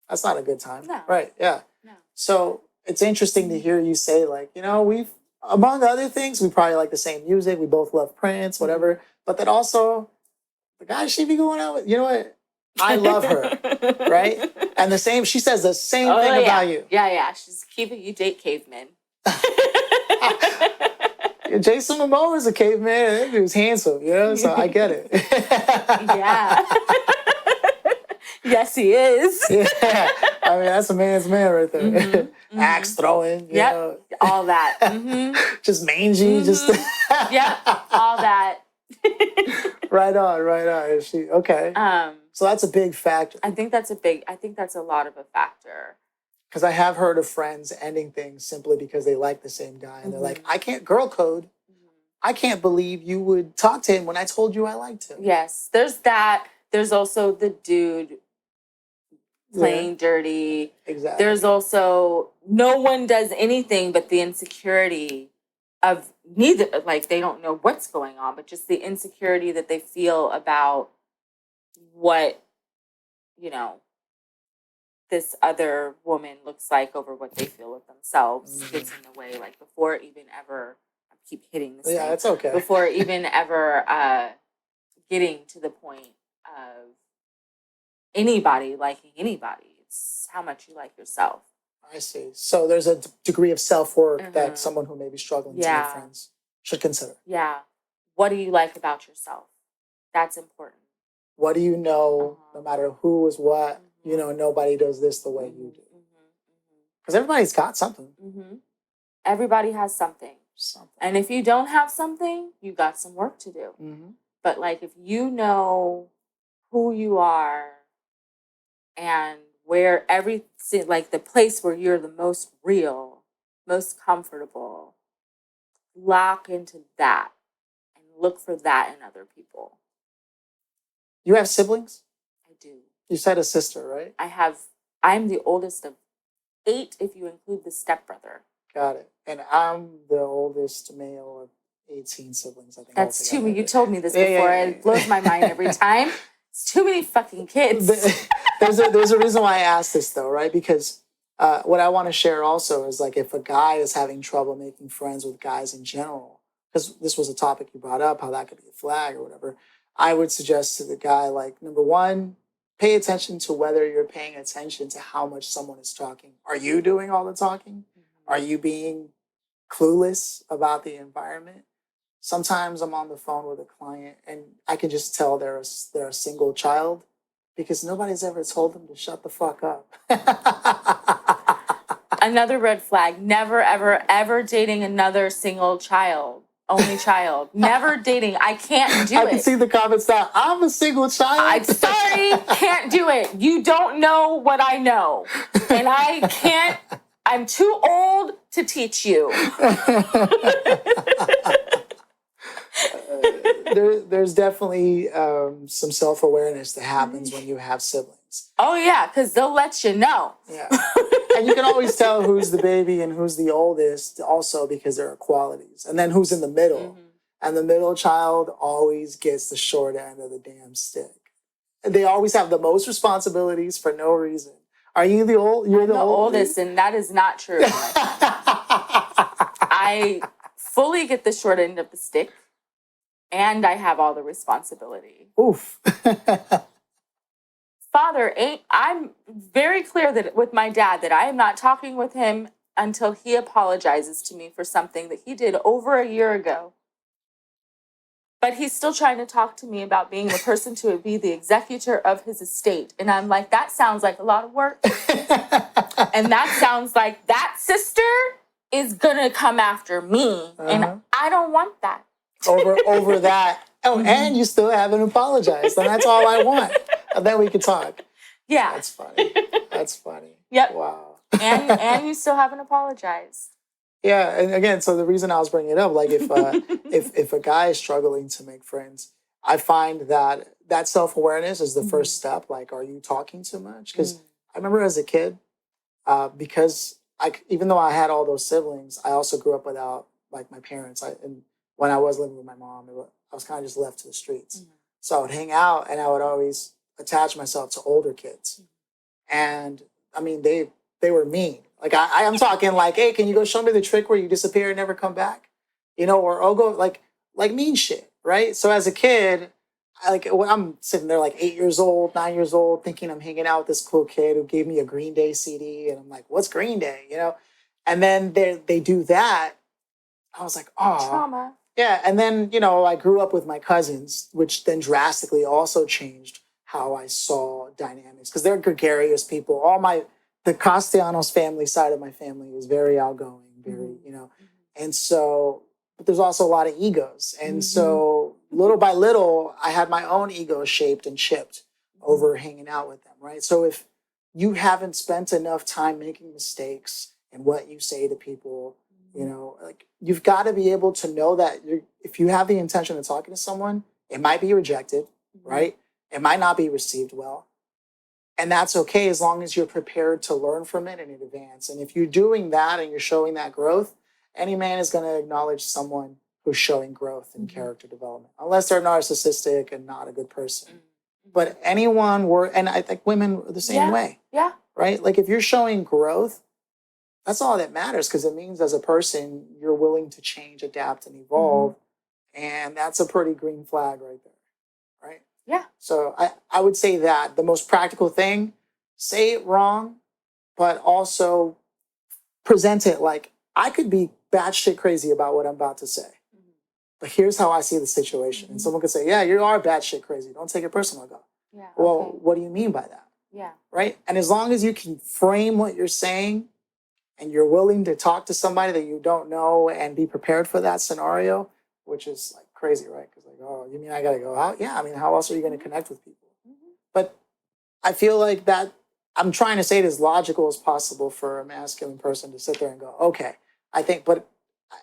that's not a good time. No. Right. Yeah. No. So it's interesting to hear you say, like, we've, among other things, we probably like the same music. We both love Prince, whatever. But that also, the guy she be going out with, you know what? I love her, right? And she says the same thing about you. Yeah. She's keeping you date cavemen. Jason Momoa is a caveman. He was handsome, so I get it. Yeah. Yes, he is. Yeah. I mean, that's a man's man right there. Mm-hmm. Mm-hmm. Axe throwing. Yep. All that. Mm-hmm. Just mangy. Mm-hmm. Just. Yep. All that. Right on. Is she okay? So that's a big factor. I think that's a lot of a factor. Because I have heard of friends ending things simply because they like the same guy. And they're like, I can't girl code. I can't believe you would talk to him when I told you I liked him. Yes, there's that. There's also the dude playing dirty. Exactly. There's also no one does anything but the insecurity of neither, like they don't know what's going on, but just the insecurity that they feel about what, this other woman looks like over what they feel with themselves gets in the way. Like before even ever, I keep hitting this. Yeah, it's okay. Before even ever getting to the point of anybody liking anybody, it's how much you like yourself. I see. So there's a degree of self-work that someone who may be struggling to make friends should consider. Yeah. What do you like about yourself? That's important. What do you know, no matter who is what, nobody does this the way you do. Because everybody's got something. Mm-hmm. Everybody has something. And if you don't have something, you got some work to do. Mm-hmm. But like if you know who you are and where like the place where you're the most real, most comfortable, lock into that and look for that in other people. You have siblings? I do. You said a sister, right? I'm the oldest of 8 if you include the stepbrother. Got it. And I'm the oldest male of 18 siblings, I think. That's too many. You told me this before. It blows my mind every time. It's too many fucking kids. There's a reason why I asked this, though, right? Because what I want to share also is, like, if a guy is having trouble making friends with guys in general, because this was a topic you brought up, how that could be a flag or whatever, I would suggest to the guy, like, number one, pay attention to whether you're paying attention to how much someone is talking. Are you doing all the talking? Mm-hmm. Are you being clueless about the environment? Sometimes I'm on the phone with a client and I can just tell they're a single child because nobody's ever told them to shut the fuck up. Another red flag, never, ever, ever dating another single child. Only child. Never dating. I can't do it. I can see the comments now. I'm a single child. I'm sorry. Can't do it. You don't know what I know. And I can't. I'm too old to teach you. There's definitely some self-awareness that happens when you have siblings. Oh, yeah, because they'll let you know. Yeah. And you can always tell who's the baby and who's the oldest also because there are qualities. And then who's in the middle. Mm-hmm. And the middle child always gets the short end of the damn stick. And they always have the most responsibilities for no reason. Are you the old? You're the oldest, and that is not true. I fully get the short end of the stick, and I have all the responsibility. Oof. Father, I'm very clear that with my dad that I am not talking with him until he apologizes to me for something that he did over a year ago. But he's still trying to talk to me about being the person to be the executor of his estate. And I'm like, that sounds like a lot of work. And that sounds like that sister is going to come after me. And I don't want that. Over that. Oh, and you still haven't apologized. And that's all I want. And then we can talk. Yeah. That's funny. That's funny. Yep. Wow. And you still haven't apologized. Yeah, and again, so the reason I was bringing it up, like if a guy is struggling to make friends, I find that that self awareness is the first step. Like, are you talking too much? Because I remember as a kid, because even though I had all those siblings, I also grew up without like my parents. And when I was living with my mom, I was kind of just left to the streets. So I would hang out, and I would always attach myself to older kids. And I mean, they were mean. Like I'm talking like, hey, can you go show me the trick where you disappear and never come back? You know, or I'll go like mean shit, right? So as a kid, like when I'm sitting there like 8 years old, 9 years old, thinking I'm hanging out with this cool kid who gave me a Green Day CD, and I'm like, what's Green Day? You know, and then they do that. I was like, oh, Trauma. yeah. And then I grew up with my cousins, which then drastically also changed how I saw dynamics because they're gregarious people. The Castellanos family side of my family is very outgoing, and so, but there's also a lot of egos. And so little by little, I had my own ego shaped and chipped over hanging out with them, right? So if you haven't spent enough time making mistakes in what you say to people, like you've got to be able to know that if you have the intention of talking to someone, it might be rejected, right? It might not be received well. And that's okay as long as you're prepared to learn from it and in advance. And if you're doing that and you're showing that growth, any man is going to acknowledge someone who's showing growth in character development, unless they're narcissistic and not a good person. But and I think women are the same way. Yeah. Right? Like if you're showing growth, that's all that matters because it means as a person, you're willing to change, adapt, and evolve. And that's a pretty green flag right there. Right? Yeah. So I would say that the most practical thing, say it wrong, but also present it like I could be batshit crazy about what I'm about to say. But here's how I see the situation. And someone could say, yeah, you are batshit crazy. Don't take it personal. I go, yeah. Well, okay. What do you mean by that? Yeah. Right? And as long as you can frame what you're saying and you're willing to talk to somebody that you don't know and be prepared for that scenario, which is like crazy, right? Because like, oh, you mean I got to go out? Yeah, I mean, how else are you going to connect with people? But I feel like that I'm trying to say it as logical as possible for a masculine person to sit there and go, okay, but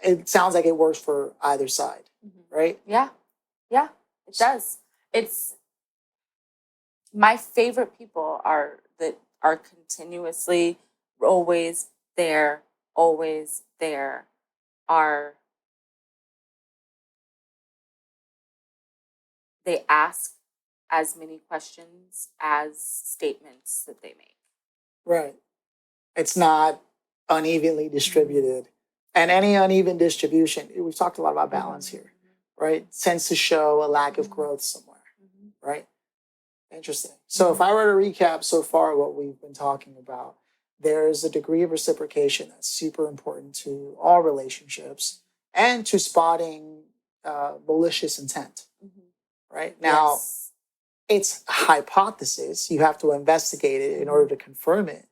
it sounds like it works for either side, right? Yeah. Yeah, it does. It's my favorite people are continuously always there, are they ask as many questions as statements that they make. Right. It's not unevenly distributed. And any uneven distribution, we've talked a lot about balance here, right? Tends to show a lack of growth somewhere, right? Interesting. So if I were to recap so far what we've been talking about, there's a degree of reciprocation that's super important to all relationships and to spotting malicious intent, right? Now, it's a hypothesis. You have to investigate it in order to confirm it.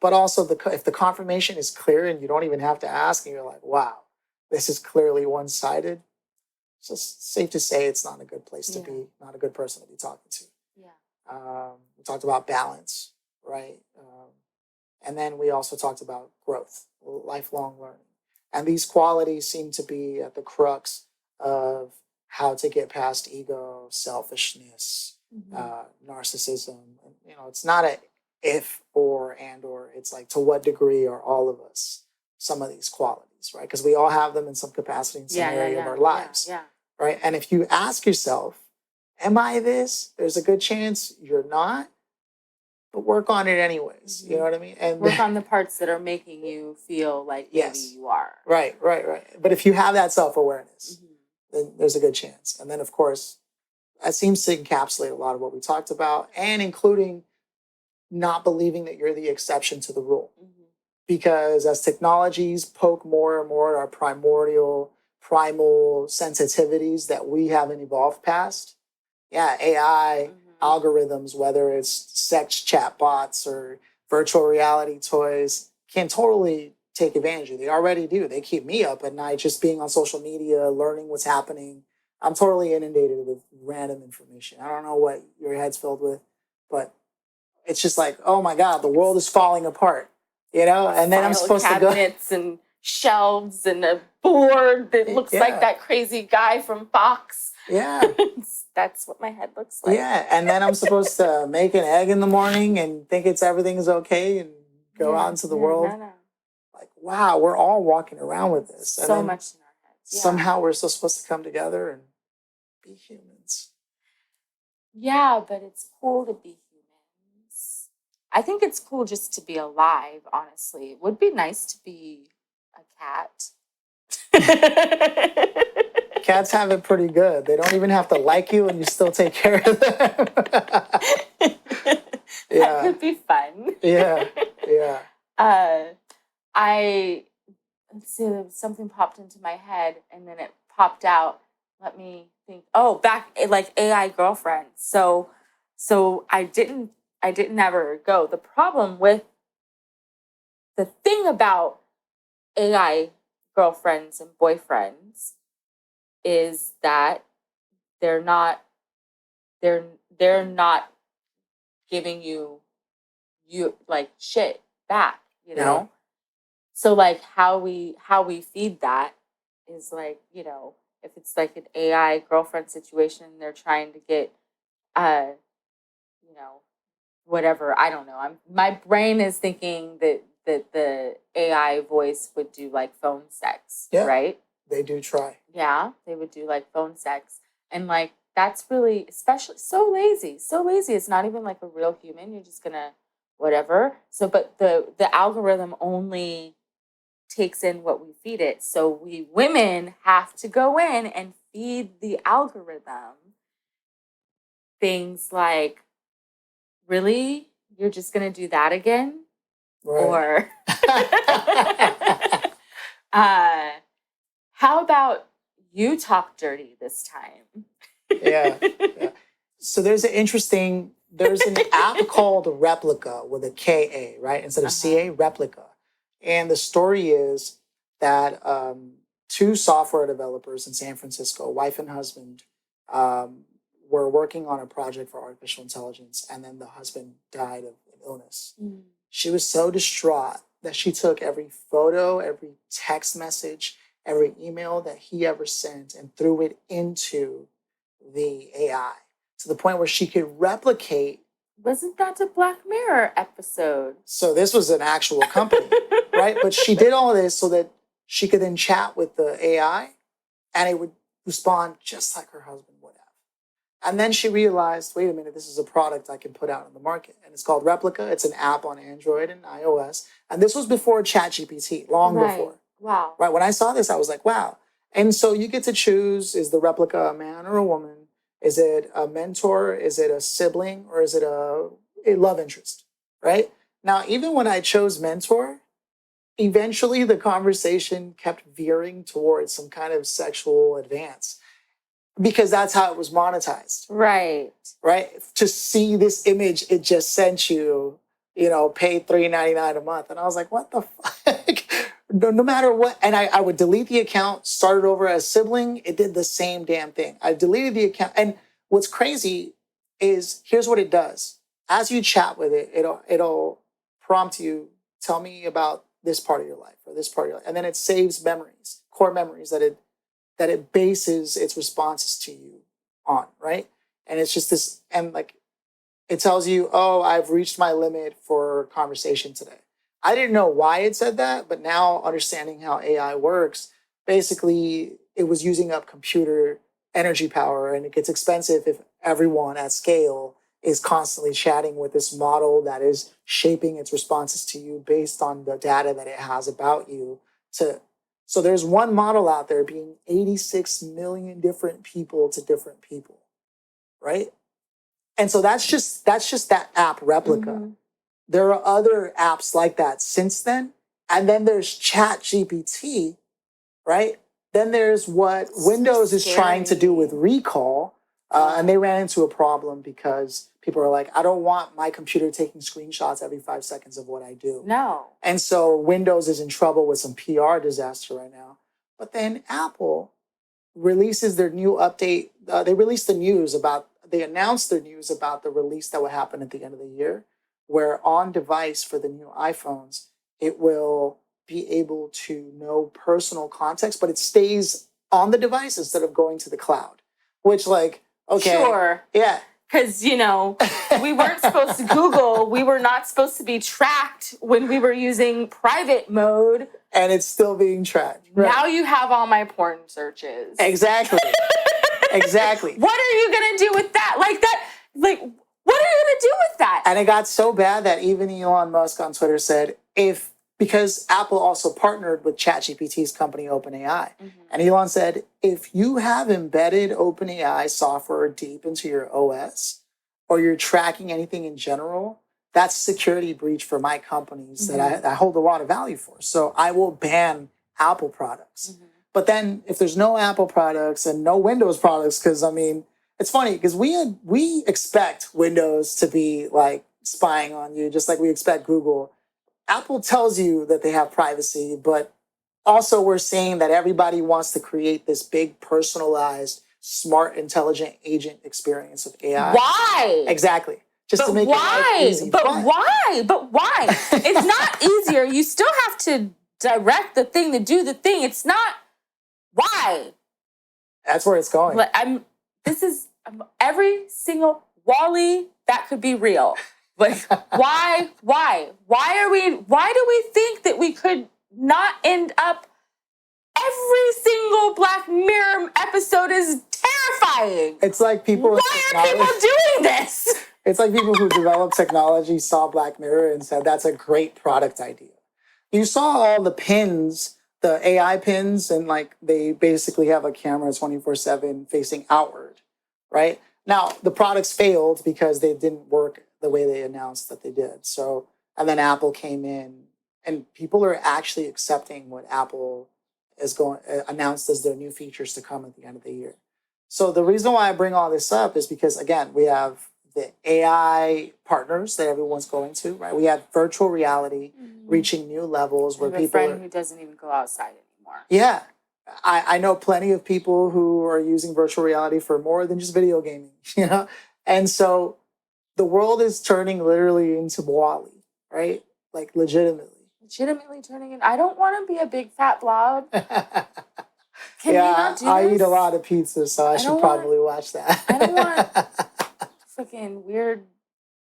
But also, if the confirmation is clear and you don't even have to ask, and you're like, wow, this is clearly one-sided, so it's safe to say it's not a good place to be, not a good person to be talking to. Yeah. We talked about balance, right? And then we also talked about growth, lifelong learning. And these qualities seem to be at the crux of how to get past ego, selfishness, narcissism. It's not a if or and or. It's like to what degree are all of us some of these qualities, right? Because we all have them in some capacity in some area of our lives, right? And if you ask yourself, am I this? There's a good chance you're not, but work on it anyways. You know what I mean? And work on the parts that are making you feel like maybe you are. Right. But if you have that self-awareness, then there's a good chance. And then, of course, that seems to encapsulate a lot of what we talked about, and including not believing that you're the exception to the rule. Because as technologies poke more and more at our primal sensitivities that we haven't evolved past, AI, algorithms, whether it's sex chat bots or virtual reality toys, can totally take advantage of it. They already do. They keep me up at night just being on social media, learning what's happening. I'm totally inundated with random information. I don't know what your head's filled with, but it's just like, oh my God, the world is falling apart. And then I'm file supposed to go. cabinets and shelves and a board that looks like Yeah. that crazy guy from Fox. Yeah. That's what my head looks like. Yeah. And then I'm supposed to make an egg in the morning and think everything's okay and go out into the world. No. Like, wow, we're all walking around with this. So much in our heads. Yeah. Somehow we're still supposed to come together and be humans. Yeah, but it's cool to be humans. I think it's cool just to be alive, honestly. It would be nice to be a cat. Cats have it pretty good. They don't even have to like you and you still take care of them. That could be fun. Yeah. Let's see, something popped into my head and then it popped out. Let me think. Oh, back like AI girlfriend. So I didn't ever go. The problem with the thing about AI girlfriends and boyfriends is that they're not giving you like shit back, Yeah. So like how we feed that is like, if it's like an AI girlfriend situation, they're trying to get whatever, I don't know. My brain is thinking that the AI voice would do like phone sex, right? They do try. Yeah, they would do like phone sex. And like that's really especially so lazy. So lazy. It's not even like a real human. You're just gonna whatever. So but the algorithm only takes in what we feed it. So we women have to go in and feed the algorithm things like, really? You're just gonna do that again? Right. Or how about you talk dirty this time? Yeah. So there's an app called Replica with a KA, right? Instead of CA, Replica. And the story is that two software developers in San Francisco, wife and husband, were working on a project for artificial intelligence, and then the husband died of an illness. Mm. She was so distraught that she took every photo, every text message, every email that he ever sent and threw it into the AI to the point where she could replicate. Wasn't that a Black Mirror episode? So this was an actual company, right? But she did all this so that she could then chat with the AI and it would respond just like her husband would have. And then she realized, wait a minute, this is a product I can put out on the market. And it's called Replica. It's an app on Android and iOS. And this was before ChatGPT, long before. Wow. Right. When I saw this, I was like, wow. And so you get to choose, is the replica a man or a woman? Is it a mentor? Is it a sibling? Or is it a love interest? Right? Now, even when I chose mentor, eventually the conversation kept veering towards some kind of sexual advance because that's how it was monetized. Right. Right? To see this image it just sent you, pay $3.99 a month. And I was like, what the fuck? No matter what. And I would delete the account, start it over as sibling. It did the same damn thing. I deleted the account. And what's crazy is here's what it does. As you chat with it, it'll prompt you, tell me about this part of your life or this part of your life. And then it saves memories, core memories that it bases its responses to you on, right? And it's just this, and like it tells you, oh, I've reached my limit for conversation today. I didn't know why it said that, but now understanding how AI works, basically it was using up computer energy power, and it gets expensive if everyone at scale is constantly chatting with this model that is shaping its responses to you based on the data that it has about you. So there's one model out there being 86 million different people to different people, right? And so that's just that app Replica. Mm-hmm. There are other apps like that since then. And then there's ChatGPT, right? Then there's what Windows is trying to do with recall. And they ran into a problem because people are like, I don't want my computer taking screenshots every 5 seconds of what I do. No. And so Windows is in trouble with some PR disaster right now. But then Apple releases their new update. They announced their news about the release that will happen at the end of the year, where on device for the new iPhones, it will be able to know personal context, but it stays on the device instead of going to the cloud. Which, like, okay, Sure. yeah, Because, we weren't supposed to Google. We were not supposed to be tracked when we were using private mode. and it's still being tracked. Right. Now you have all my porn searches. Exactly. Exactly. What are you going to do with that? What are you going to do with that? And it got so bad that even Elon Musk on Twitter said, because Apple also partnered with ChatGPT's company OpenAI. Mm-hmm. And Elon said, if you have embedded OpenAI software deep into your OS, or you're tracking anything in general, that's a security breach for my companies that I hold a lot of value for. So I will ban Apple products. Mm-hmm. But then if there's no Apple products and no Windows products, because it's funny because we expect Windows to be like spying on you, just like we expect Google. Apple tells you that they have privacy, but also we're saying that everybody wants to create this big personalized, smart, intelligent agent experience of AI. Why? Exactly. Just to make it easy. But why? It's not easier. You still have to direct the thing to do the thing. It's not. Why? That's where it's going. This is every single Wall-E that could be real. Like, why? Why do we think that we could not end up, every single Black Mirror episode is terrifying. It's like people... Why are people doing this? It's like people who developed technology saw Black Mirror and said, that's a great product idea. You saw all the pins, the AI pins, and like they basically have a camera 24/7 facing outward, right? Now, the products failed because they didn't work the way they announced that they did. So, and then Apple came in, and people are actually accepting what Apple is announced as their new features to come at the end of the year. So the reason why I bring all this up is because, again, we have the AI partners that everyone's going to, right? We have virtual reality reaching new levels where I have people a friend who doesn't even go outside anymore. Yeah. I know plenty of people who are using virtual reality for more than just video gaming, And so the world is turning literally into Wall-E, right? Like legitimately turning in. I don't want to be a big fat blob. Can yeah, we not do I this? eat a lot of pizza, so I should probably watch that. I don't want freaking weird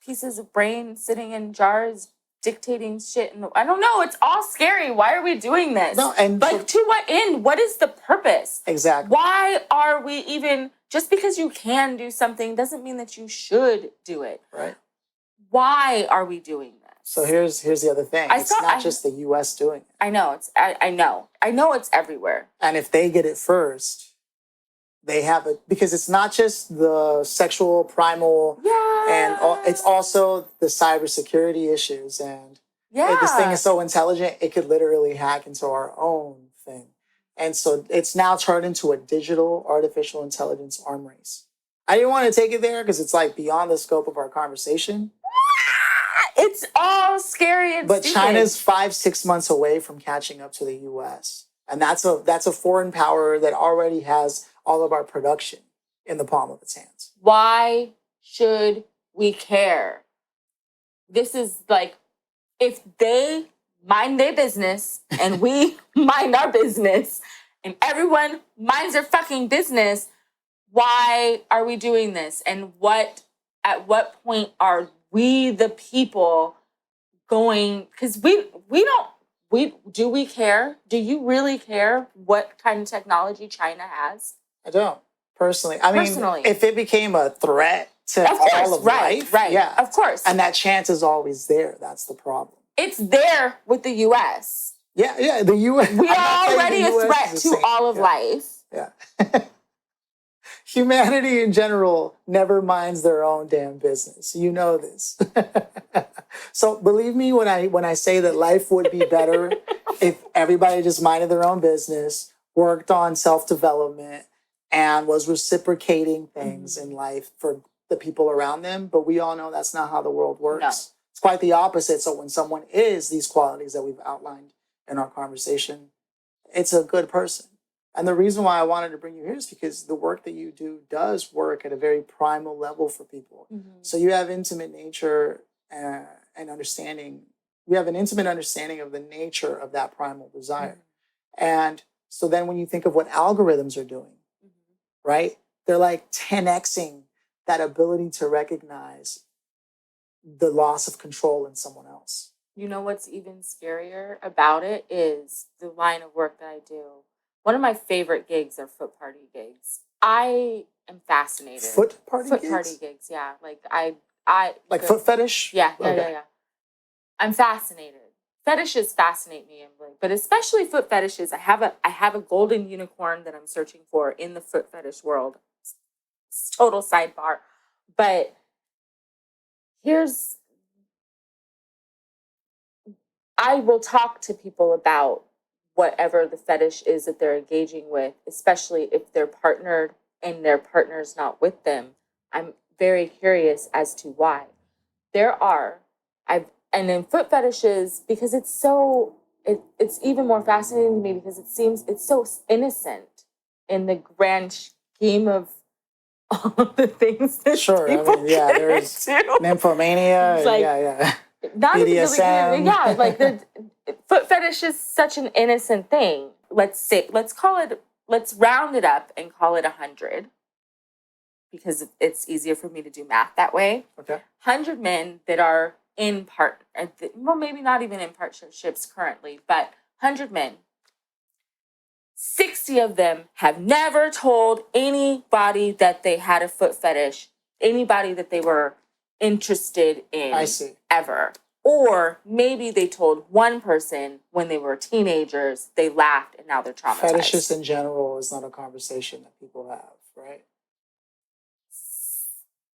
pieces of brain sitting in jars dictating shit. I don't know. It's all scary. Why are we doing this? No, and to what end? What is the purpose? Exactly. Why are we even... Just because you can do something doesn't mean that you should do it. Right. Why are we doing this? So here's the other thing. It's not just the U.S. doing it. I know. I know it's everywhere. And if they get it first, they have it, because it's not just the sexual primal, and it's also the cybersecurity issues. And this thing is so intelligent, it could literally hack into our own thing. And so it's now turned into a digital artificial intelligence arm race. I didn't want to take it there because it's like beyond the scope of our conversation. It's all scary and But stupid. China's 5-6 months away from catching up to the U.S. And that's a foreign power that already has all of our production in the palm of its hands. Why should we care? This is like, if they mind their business and we mind our business and everyone minds their fucking business, why are we doing this? And at what point are we the people going? Because do we care? Do you really care what kind of technology China has? I don't, personally. I mean, if it became a threat to all of life, yeah, of course. And that chance is always there. That's the problem. It's there with the U.S. Yeah, the U.S. We are already a threat to all of life. Yeah. Humanity in general never minds their own damn business. You know this. So believe me when I say that life would be better if everybody just minded their own business, worked on self-development, and was reciprocating things in life for the people around them. But we all know that's not how the world works. No. It's quite the opposite. So when someone is these qualities that we've outlined in our conversation, it's a good person. And the reason why I wanted to bring you here is because the work that you do does work at a very primal level for people. Mm-hmm. So you have intimate nature and understanding we have an intimate understanding of the nature of that primal desire. Mm-hmm. And so then when you think of what algorithms are doing, Mm-hmm. right? They're like 10xing that ability to recognize the loss of control in someone else. You know what's even scarier about it is the line of work that I do. One of my favorite gigs are foot party gigs. I am fascinated. Foot party gigs? Yeah. Like like foot fetish? Yeah. Okay. I'm fascinated. Fetishes fascinate me, but especially foot fetishes. I have a golden unicorn that I'm searching for in the foot fetish world. It's total sidebar, but I will talk to people about whatever the fetish is that they're engaging with, especially if they're partnered and their partner's not with them. I'm very curious as to why. And in foot fetishes, because it's even more fascinating to me because it's so innocent in the grand scheme of all of the things that people there's into. nymphomania. It's like, yeah. Not BDSM. yeah, like the foot fetish is such an innocent thing. Let's round it up and call it 100 because it's easier for me to do math that way. Okay. 100 men that are maybe not even in partnerships currently, but 100 men. 60 of them have never told anybody that they had a foot fetish, anybody that they were interested in. I see. Ever. Or maybe they told one person when they were teenagers, they laughed, and now they're traumatized. Fetishes in general is not a conversation that people have, right?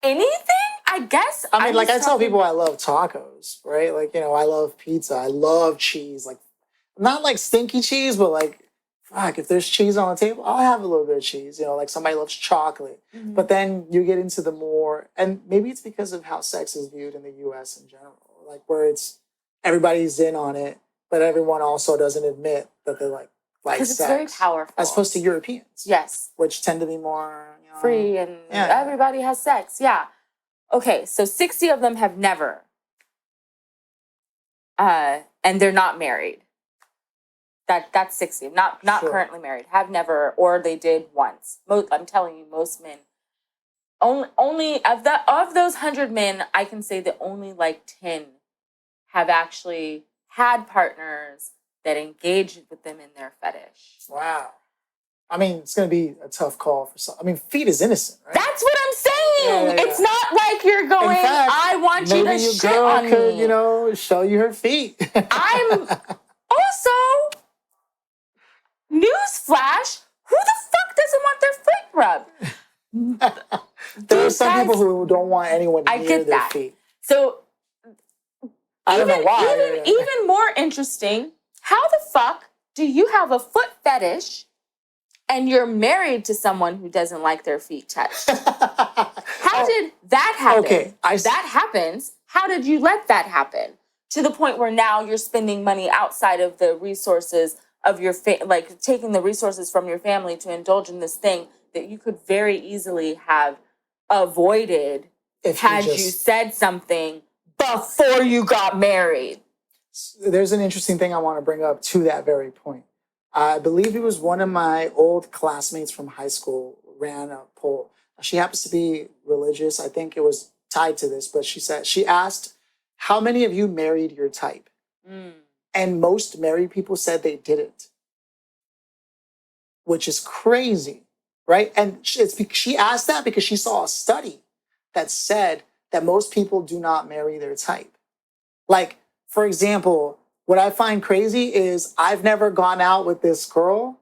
Anything? I guess. I mean, I tell people I love tacos, right? Like, I love pizza. I love cheese. Like, not like stinky cheese, but like, fuck, if there's cheese on the table, I'll have a little bit of cheese. Like somebody loves chocolate. Mm-hmm. But then you get into the more, and maybe it's because of how sex is viewed in the U.S. in general, like where everybody's in on it, but everyone also doesn't admit that they like sex. Because it's very powerful. As opposed to Europeans. Yes. Which tend to be more, free and everybody has sex. Yeah. Okay, so 60 of them have never. And they're not married. That's 60. Not Sure. Currently married. Have never, or they did once. I'm telling you, most men. Only of those 100 men, I can say that only like 10 have actually had partners that engaged with them in their fetish. Wow. I mean, it's going to be a tough call for some. I mean, feet is innocent, right? That's what I'm saying. Yeah. It's not like you're going, in fact, I want you to shit girl on could, me. show you her feet. I'm also, newsflash, who the fuck doesn't want their foot rubbed? There are some people who don't want anyone near their feet. So, I don't know why. Even more interesting, how the fuck do you have a foot fetish and you're married to someone who doesn't like their feet touched? How did that happen? Okay, that happens. How did you let that happen? To the point where now you're spending money outside of the resources of your taking the resources from your family to indulge in this thing that you could very easily have avoided had you said something before you got married. There's an interesting thing I want to bring up to that very point. I believe it was one of my old classmates from high school ran a poll. She happens to be religious. I think it was tied to this, but she asked, how many of you married your type? And most married people said they didn't, which is crazy, right? And she asked that because she saw a study that said that most people do not marry their type. Like, for example, what I find crazy is I've never gone out with this girl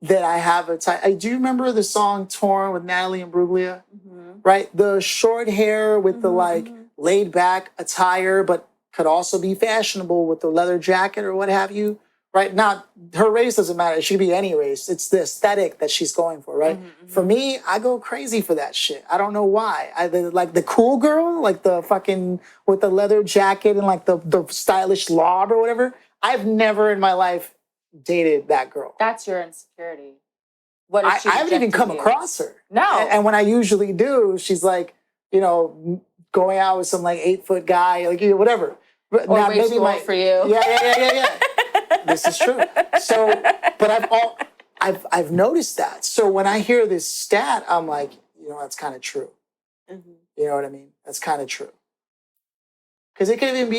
that I have a type. Do you remember the song Torn with Natalie Imbruglia? Mm-hmm. Right? The short hair with the laid back attire, but could also be fashionable with the leather jacket or what have you. Right? Now, her race doesn't matter. She could be any race. It's the aesthetic that she's going for, right? Mm-hmm. For me, I go crazy for that shit. I don't know why. Like the cool girl, like the fucking, with the leather jacket and like the stylish lob or whatever. I've never in my life dated that girl. That's your insecurity. What is she? I haven't even come across her. No. And when I usually do, she's like, going out with some like 8-foot guy, like, whatever. But Or now way maybe too old for you. Yeah. This is true. So, but I've noticed that. So when I hear this stat, I'm like, that's kind of true. Mm-hmm. You know what I mean? That's kind of true. Because it could even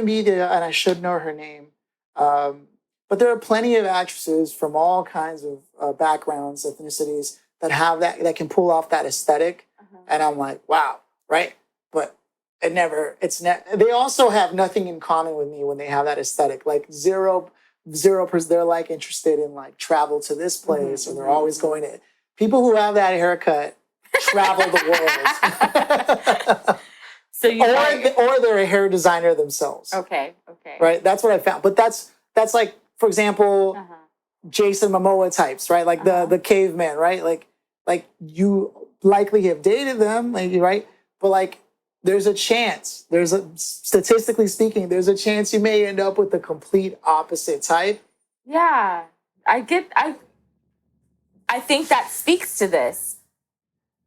be and I should know her name. But there are plenty of actresses from all kinds of backgrounds, ethnicities that have that can pull off that aesthetic, and I'm like, wow, right? But they also have nothing in common with me when they have that aesthetic, like 0%. They're like interested in like travel to this place, or they're always going to. People who have that haircut travel the world. So or they're a hair designer themselves. Okay. Right? That's what I found. But that's like, for example, Jason Momoa types, right? Like the caveman, right? Like you likely have dated them, like, right? But like there's a chance. Statistically speaking, there's a chance you may end up with the complete opposite type. Yeah. I think that speaks to this.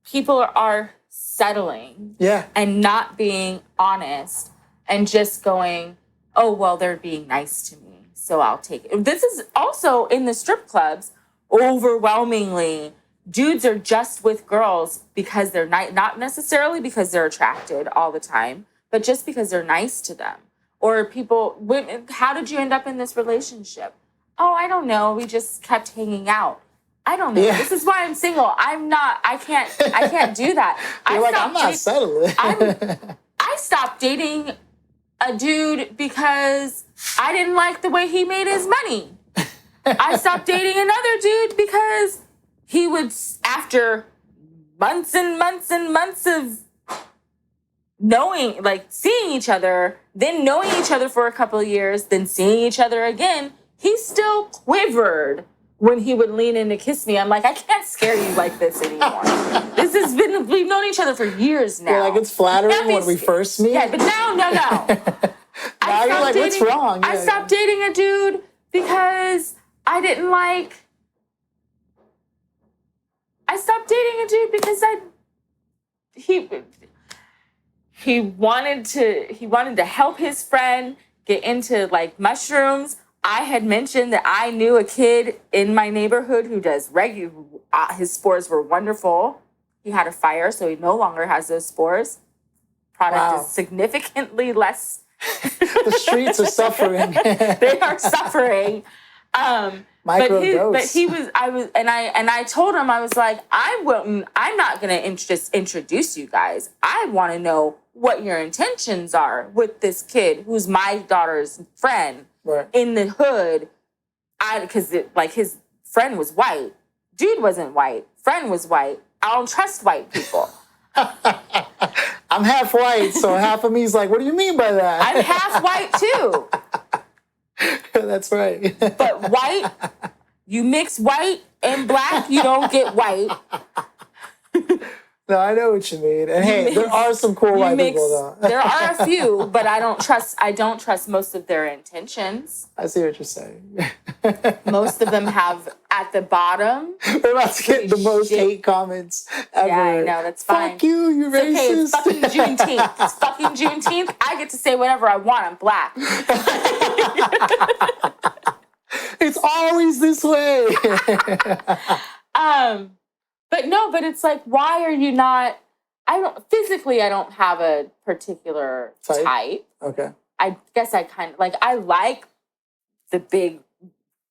People are settling. Yeah. And not being honest and just going, oh, well, they're being nice to me, so I'll take it. This is also in the strip clubs, overwhelmingly, dudes are just with girls because they're not necessarily because they're attracted all the time, but just because they're nice to them. Or women, how did you end up in this relationship? Oh, I don't know. We just kept hanging out. I don't know. Yeah. This is why I'm single. I can't do that. I'm not settling. I stopped dating a dude because I didn't like the way he made his money. I stopped dating another dude because he would, after months and months and months of seeing each other, then knowing each other for a couple of years, then seeing each other again, he still quivered when he would lean in to kiss me. I'm like, I can't scare you like this anymore. We've known each other for years now. You're like, it's flattering when we first meet. Yeah, but now. Now you're like, what's wrong? I stopped dating a dude because I stopped dating a dude because he wanted to help his friend get into like mushrooms. I had mentioned that I knew a kid in my neighborhood who does his spores were wonderful. He had a fire, so he no longer has those spores. Product is significantly less. The streets are suffering. They are suffering. Microdose. I told him, I was like, I'm not going to just introduce you guys. I want to know what your intentions are with this kid who's my daughter's friend. Right. In the hood, because his friend was white. Dude wasn't white. Friend was white. I don't trust white people. I'm half white, so half of me's like, what do you mean by that? I'm half white too. That's right. But white, you mix white and black, you don't get white. No, I know what you mean. And hey, there are some cool white people though. There are a few, but I don't trust most of their intentions. I see what you're saying. Most of them have at the bottom. We're about to get the most hate comments ever. Yeah, I know, that's fine. Fuck you racist. Okay, it's fucking Juneteenth. It's fucking Juneteenth. I get to say whatever I want. I'm black. It's always this way. But it's like, why are you not? I don't have a particular type. Okay. I guess I kind of I like the big,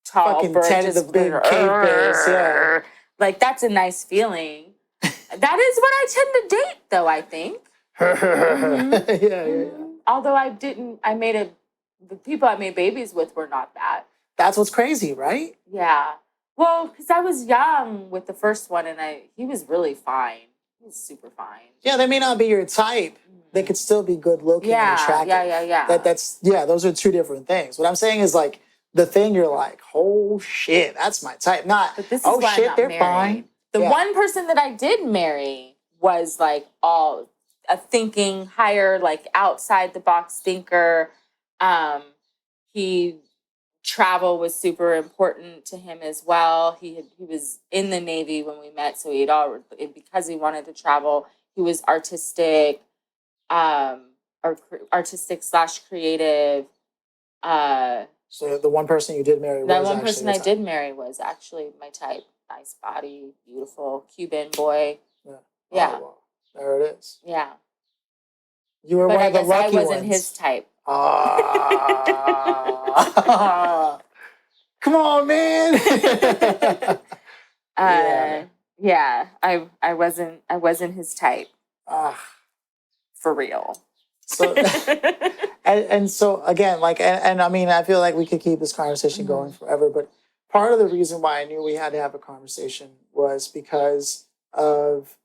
tall, fucking virgin, the big cave bears. Yeah. Like that's a nice feeling. That is what I tend to date, though. I think. Yeah. Although the people I made babies with were not that. That's what's crazy, right? Yeah. Well, because I was young with the first one, and he was really fine. He was super fine. Yeah, they may not be your type. They could still be good looking and attractive. Yeah. Those are two different things. What I'm saying is like the thing you're like, oh shit, that's my type. Not, but this is oh why shit, I'm not they're married. fine. The one person that I did marry was like all a thinking, higher, like outside the box thinker. Travel was super important to him as well. He was in the Navy when we met, so because he wanted to travel, he was artistic. or artistic / creative. So the one person you did marry That was one actually person your I type. did marry was actually my type. Nice body, beautiful Cuban boy. Yeah. Yeah. Oh, well, there it is. Yeah. You were But one I of the guess I lucky wasn't ones. his type. Ah. Come on, man. Yeah. Yeah, I wasn't his type Ah. for real. So and so again, like and I mean, I feel like we could keep this conversation going forever, but part of the reason why I knew we had to have a conversation was because of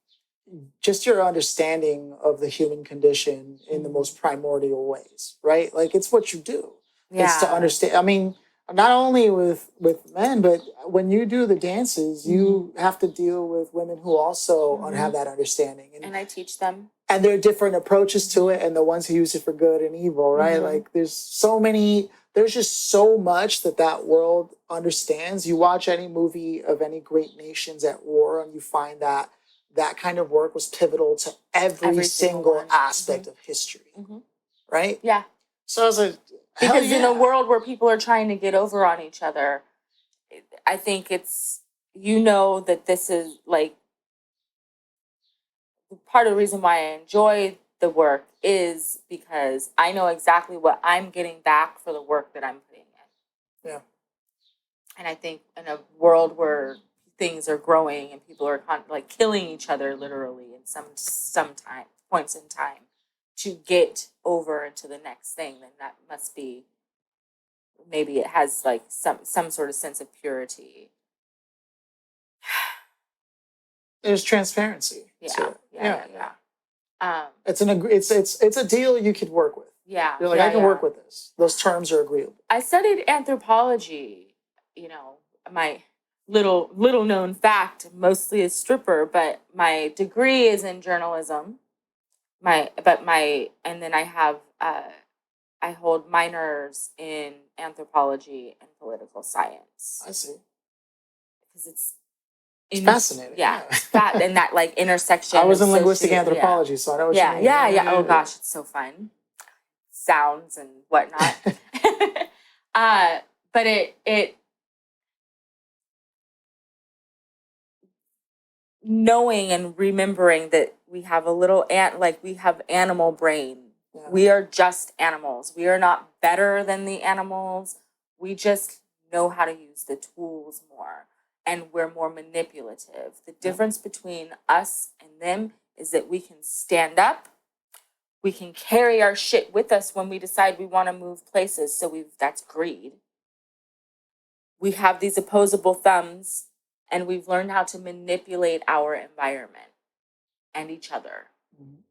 just your understanding of the human condition in the most primordial ways, right? Like it's what you do. It's to Yeah. understand. I mean, not only with men, but when you do the dances, you have to deal with women who also have that understanding, And I teach them. and there are different approaches to it, and the ones who use it for good and evil, right? Like there's just so much that world understands. You watch any movie of any great nations at war, and you find that that kind of work was pivotal to every single one. aspect of history, right? Yeah. So I was like, because in a world where people are trying to get over on each other, I think it's, that this is like part of the reason why I enjoy the work is because I know exactly what I'm getting back for the work that I'm putting in. Yeah. And I think in a world where things are growing and people are like killing each other literally in some points in time to get over into the next thing, then that must be, maybe it has like some sort of sense of purity. There's transparency. Yeah. It's it's a deal you could work with. Yeah. You're like, I can work with this. Those terms are agreeable. I studied anthropology, my little known fact, mostly a stripper, but my degree is in journalism. And then I have I hold minors in anthropology and political science. I see. Because it's fascinating. Yeah. And that like intersection. I was in linguistic anthropology, so I know what you mean. Yeah. Oh gosh, it's so fun. Sounds and whatnot. But it knowing and remembering that we have a little we have animal brain. Yeah. We are just animals. We are not better than the animals. We just know how to use the tools more, and we're more manipulative. The difference between us and them is that we can stand up. We can carry our shit with us when we decide we want to move places. So that's greed. We have these opposable thumbs, and we've learned how to manipulate our environment and each other. Mm-hmm.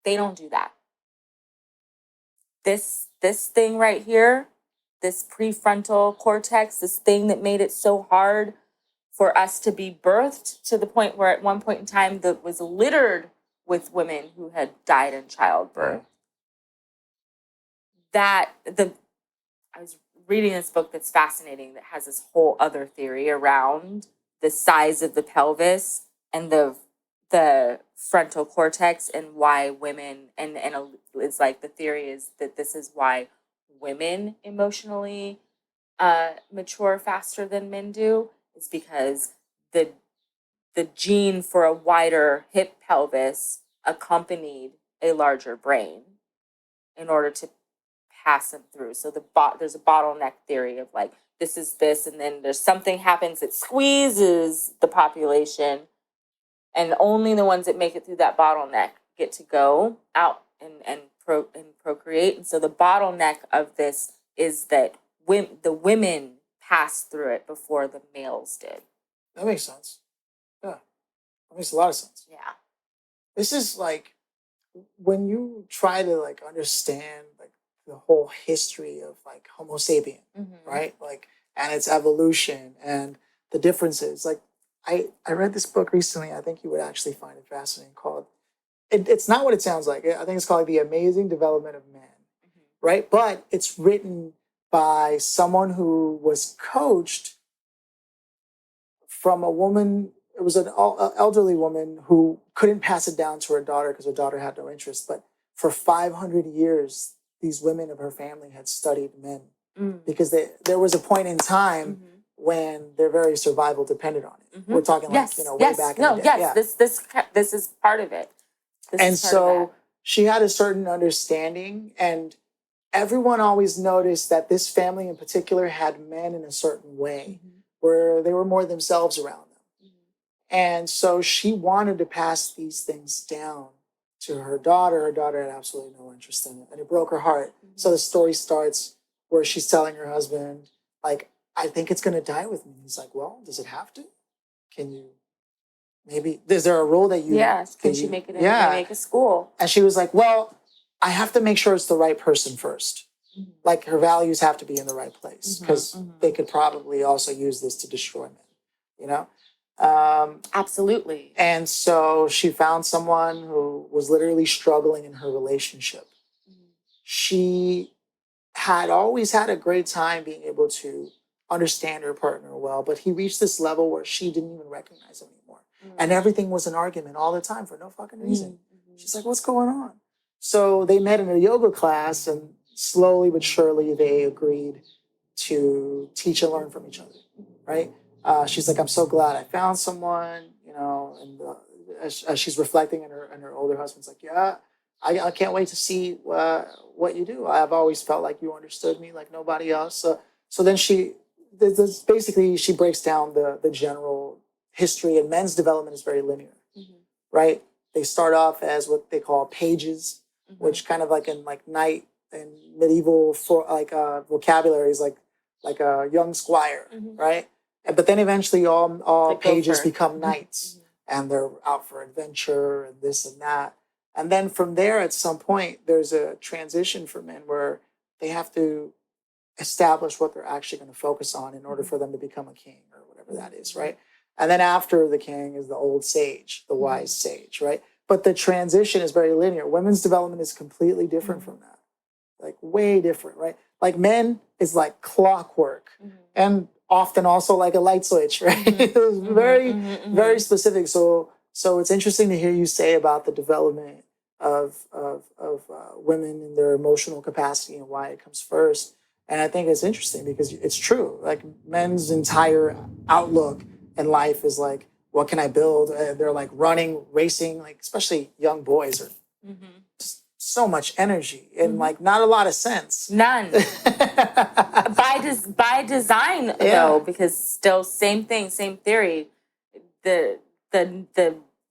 They don't do that. This thing right here, this prefrontal cortex, this thing that made it so hard for us to be birthed to the point where at one point in time that was littered with women who had died in childbirth. I was reading this book that's fascinating that has this whole other theory around the size of the pelvis and the frontal cortex, and why women and it's like the theory is that this is why women emotionally mature faster than men do, is because the gene for a wider hip pelvis accompanied a larger brain in order to pass them through. So there's a bottleneck theory of like, this is this, and then there's something happens that squeezes the population, and only the ones that make it through that bottleneck get to go out and procreate. And so the bottleneck of this is that the women passed through it before the males did. That makes sense. Yeah, that makes a lot of sense. Yeah. This is like when you try to like understand like the whole history of like Homo sapien, right? Like, and its evolution and the differences. Like, I read this book recently. I think you would actually find it fascinating. Called it's not what it sounds like. I think it's called The Amazing Development of Man, right? But it's written by someone who was coached from a woman. It was an elderly woman who couldn't pass it down to her daughter because her daughter had no interest. But for 500 years, these women of her family had studied men because there was a point in time when their very survival depended on it. We're talking like, way back in the day. This is part of it. And so she had a certain understanding, and everyone always noticed that this family in particular had men in a certain way where they were more themselves around them. And so she wanted to pass these things down to her daughter. Her daughter had absolutely no interest in it, and it broke her heart. So the story starts where she's telling her husband, like, I think it's going to die with me. He's like, well, does it have to? Can you, maybe, is there a rule that you... Yes, can she make it in make a school? And she was like, well, I have to make sure it's the right person first. Like, her values have to be in the right place, because they could probably also use this to destroy men, Absolutely. And so she found someone who was literally struggling in her relationship. She had always had a great time being able to understand her partner well, but he reached this level where she didn't even recognize him anymore. And everything was an argument all the time for no fucking reason. She's like, what's going on? So they met in a yoga class, and slowly but surely they agreed to teach and learn from each other, right? She's like, I'm so glad I found someone, and as she's reflecting, and her older husband's like, yeah, I can't wait to see what you do. I've always felt like you understood me like nobody else. So then she breaks down the general history, and men's development is very linear, right? They start off as what they call pages, which kind of like in like knight and medieval vocabulary is like a young squire, right? But then eventually all pages become knights, and they're out for adventure and this and that. And then from there, at some point, there's a transition for men where they have to establish what they're actually going to focus on in order for them to become a king or whatever that is, right? And then after the king is the old sage, the wise sage, right? But the transition is very linear. Women's development is completely different from that, like way different, right? Like men is like clockwork, and often also like a light switch, right? It was very specific. So it's interesting to hear you say about the development of women and their emotional capacity and why it comes first. And I think it's interesting because it's true. Like, men's entire outlook in life is like, what can I build? They're like running, racing, like especially young boys are just so much energy and like not a lot of sense. None. by design though, because still same thing, same theory. The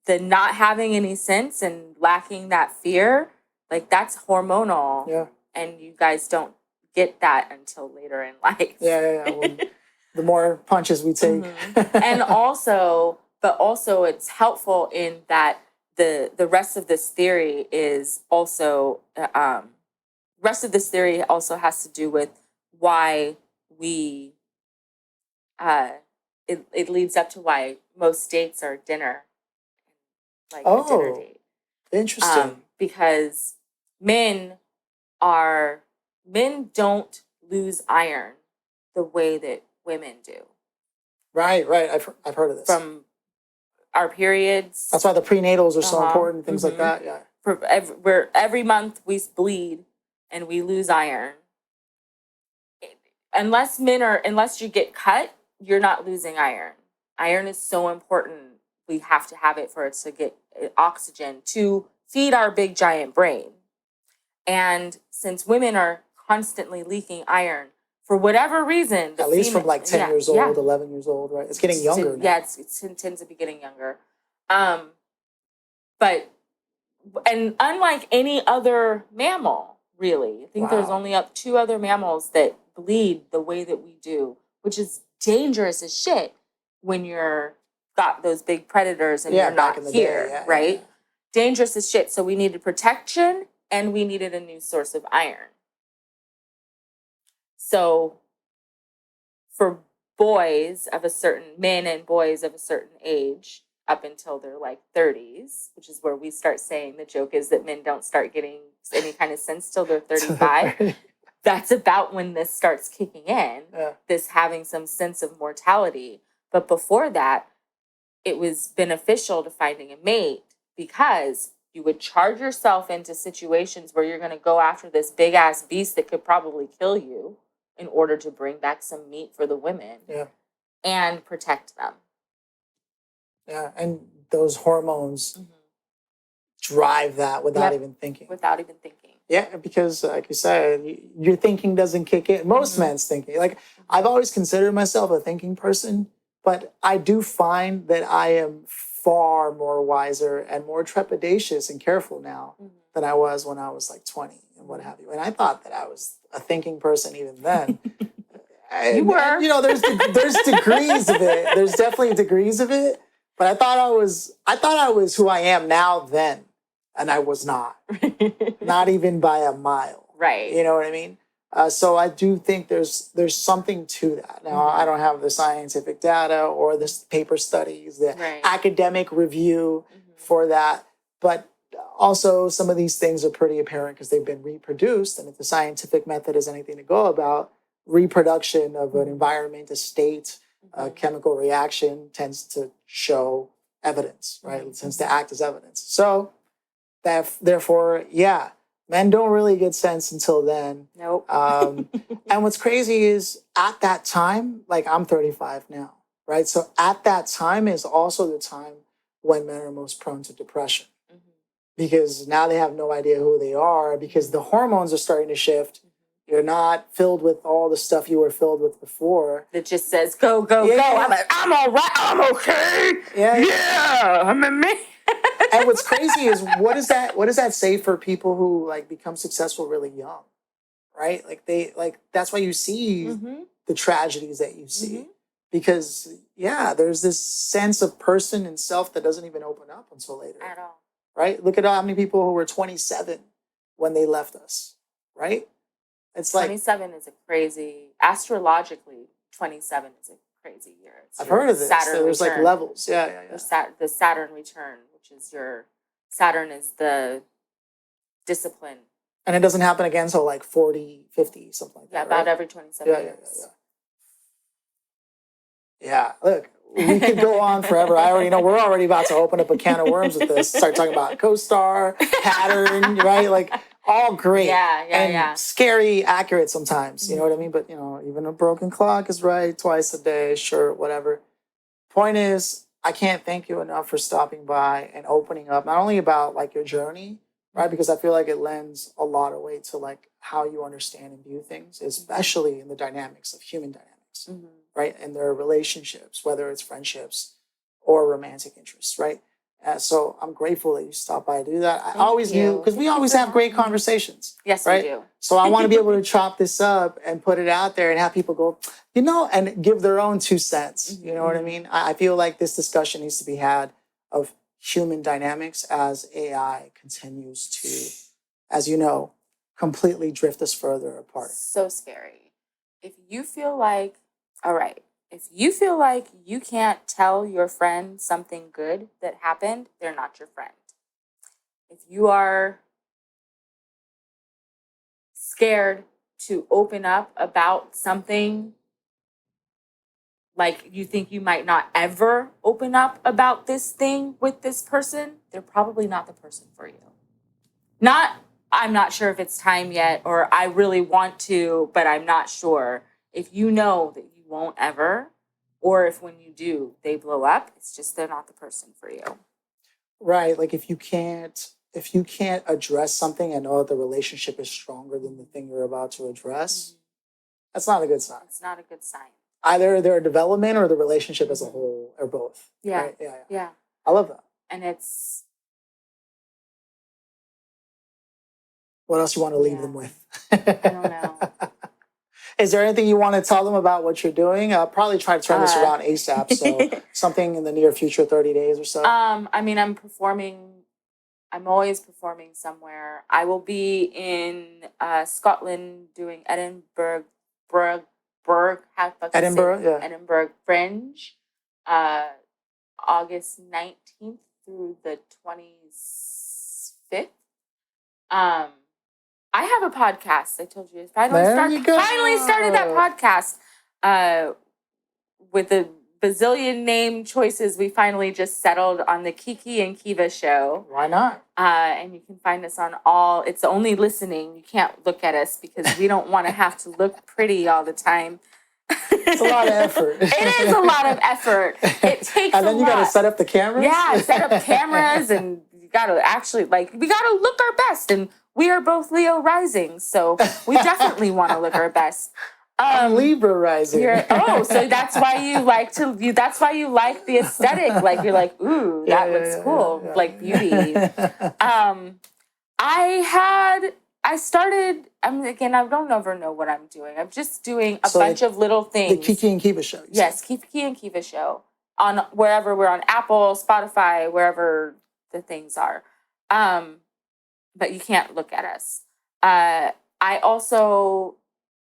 not having any sense and lacking that fear, like that's hormonal. Yeah. And you guys don't get that until later in life. Well, the more punches we take. And also it's helpful in that the rest of this theory is also has to do with why we it leads up to why most dates are dinner, like a dinner date. Interesting. Because men don't lose iron the way that women do. Right. I've heard of this. From our periods. That's why the prenatals are so important, things like that. Yeah. Every month we bleed and we lose iron. Unless you get cut, you're not losing iron. Iron is so important. We have to have it for it to get oxygen to feed our big giant brain. And since women are constantly leaking iron, for whatever reason, at least from like 10 years old, 11 years old, right? It's getting younger now. Yeah, it tends to be getting younger. But unlike any other mammal, really, I think there's only two other mammals that bleed the way that we do, which is dangerous as shit when you're got those big predators and you're not here, right? Yeah. Dangerous as shit. So we needed protection and we needed a new source of iron. So for men and boys of a certain age, up until their like 30s, which is where we start saying the joke is that men don't start getting any kind of sense till they're 35. That's about when this starts kicking in, this having some sense of mortality. But before that, it was beneficial to finding a mate because you would charge yourself into situations where you're going to go after this big ass beast that could probably kill you in order to bring back some meat for the women and protect them. Yeah, and those hormones drive that without even thinking. Without even thinking. Yeah, because like you said, your thinking doesn't kick in. Most men's thinking. Like, I've always considered myself a thinking person, but I do find that I am far more wiser and more trepidatious and careful now than I was when I was like 20 and what have you. And I thought that I was a thinking person even then. You were. And, you know, there's degrees of it. There's definitely degrees of it. But I thought I was who I am now then. And I was not. Not even by a mile. Right. You know what I mean? So I do think there's something to that. Now, I don't have the scientific data or the paper studies, the academic review for that. But also, some of these things are pretty apparent because they've been reproduced. And if the scientific method is anything to go about, reproduction of an environment, a state, a chemical reaction tends to show evidence, right? It tends to act as evidence. So, therefore, yeah, men don't really get sense until then. Nope. And what's crazy is at that time, like I'm 35 now, right? So at that time is also the time when men are most prone to depression because now they have no idea who they are because the hormones are starting to shift. You're not filled with all the stuff you were filled with before. That just says, go, go, go. I'm like, I'm all right. I'm okay. Yeah. I'm a man. And what's crazy is what does that say for people who like become successful really young, right? Like that's why you see the tragedies that you see because there's this sense of person and self that doesn't even open up until later at all, right? Look at how many people who were 27 when they left us, right? It's 27 is a crazy, astrologically, 27 is a crazy year. I've heard of this. Saturn so there's return. Like levels. Yeah. The Saturn return, which is Saturn is the discipline. And it doesn't happen again until like 40, 50, something like that. Yeah, about every 27 years. Yeah, look, we could go on forever. I already know we're already about to open up a can of worms with this. Start talking about co-star, pattern, right? Like all great. Yeah. Scary, accurate sometimes. You know what I mean? But you know, even a broken clock is right twice a day, sure, whatever. Point is, I can't thank you enough for stopping by and opening up, not only about like your journey, right? Because I feel like it lends a lot of weight to like how you understand and view things, especially in the dynamics of human dynamics, right? And their relationships, whether it's friendships or romantic interests, right? So I'm grateful that you stopped by to do that. I always knew, because we always have great conversations. Yes, right? we do. So I want to be able to chop this up and put it out there and have people go, you know, and give their own 2 cents. You know what I mean? I feel like this discussion needs to be had of human dynamics as AI continues to, as you know, completely drift us further apart. So scary. If you feel like you can't tell your friend something good that happened, they're not your friend. If you are scared to open up about something, like you think you might not ever open up about this thing with this person, they're probably not the person for you. I'm not sure if it's time yet, or I really want to, but I'm not sure. If you know that you won't ever, or if when you do, they blow up, it's just they're not the person for you. Right. Like if you can't address something and know that the relationship is stronger than the thing you're about to address, that's not a good sign. It's not a good sign. Either their development or the relationship as a whole, or both. Yeah. Right? Yeah. I love that. And it's... What else you want to leave them with? I don't know. Is there anything you want to tell them about what you're doing? I'll probably try to turn this around ASAP. So something in the near future, 30 days or so. I mean, I'm always performing somewhere. I will be in Scotland doing Edinburgh Fringe, August 19th through the 25th. I have a podcast. I told you. Finally started that podcast with the bazillion name choices, we finally just settled on the Kiki and Kiva show. Why not? And you can find us on all. It's only listening. You can't look at us because we don't want to have to look pretty all the time. It's a lot of effort. It is a lot of effort. It takes and then you got to lot. set up the cameras. Yeah, set up cameras, and you got to actually we got to look our best. And we are both Leo rising, so we definitely want to look our best. I'm Libra rising. So that's why you like that's why you like the aesthetic. Like you're like, ooh, that looks cool. Yeah. Like beauty. I started, again, I don't ever know what I'm doing. I'm just doing a bunch of little things. The Kiki and Kiva show. Yes, Kiki and Kiva show. On wherever we're on Apple, Spotify, wherever the things are. But you can't look at us. I also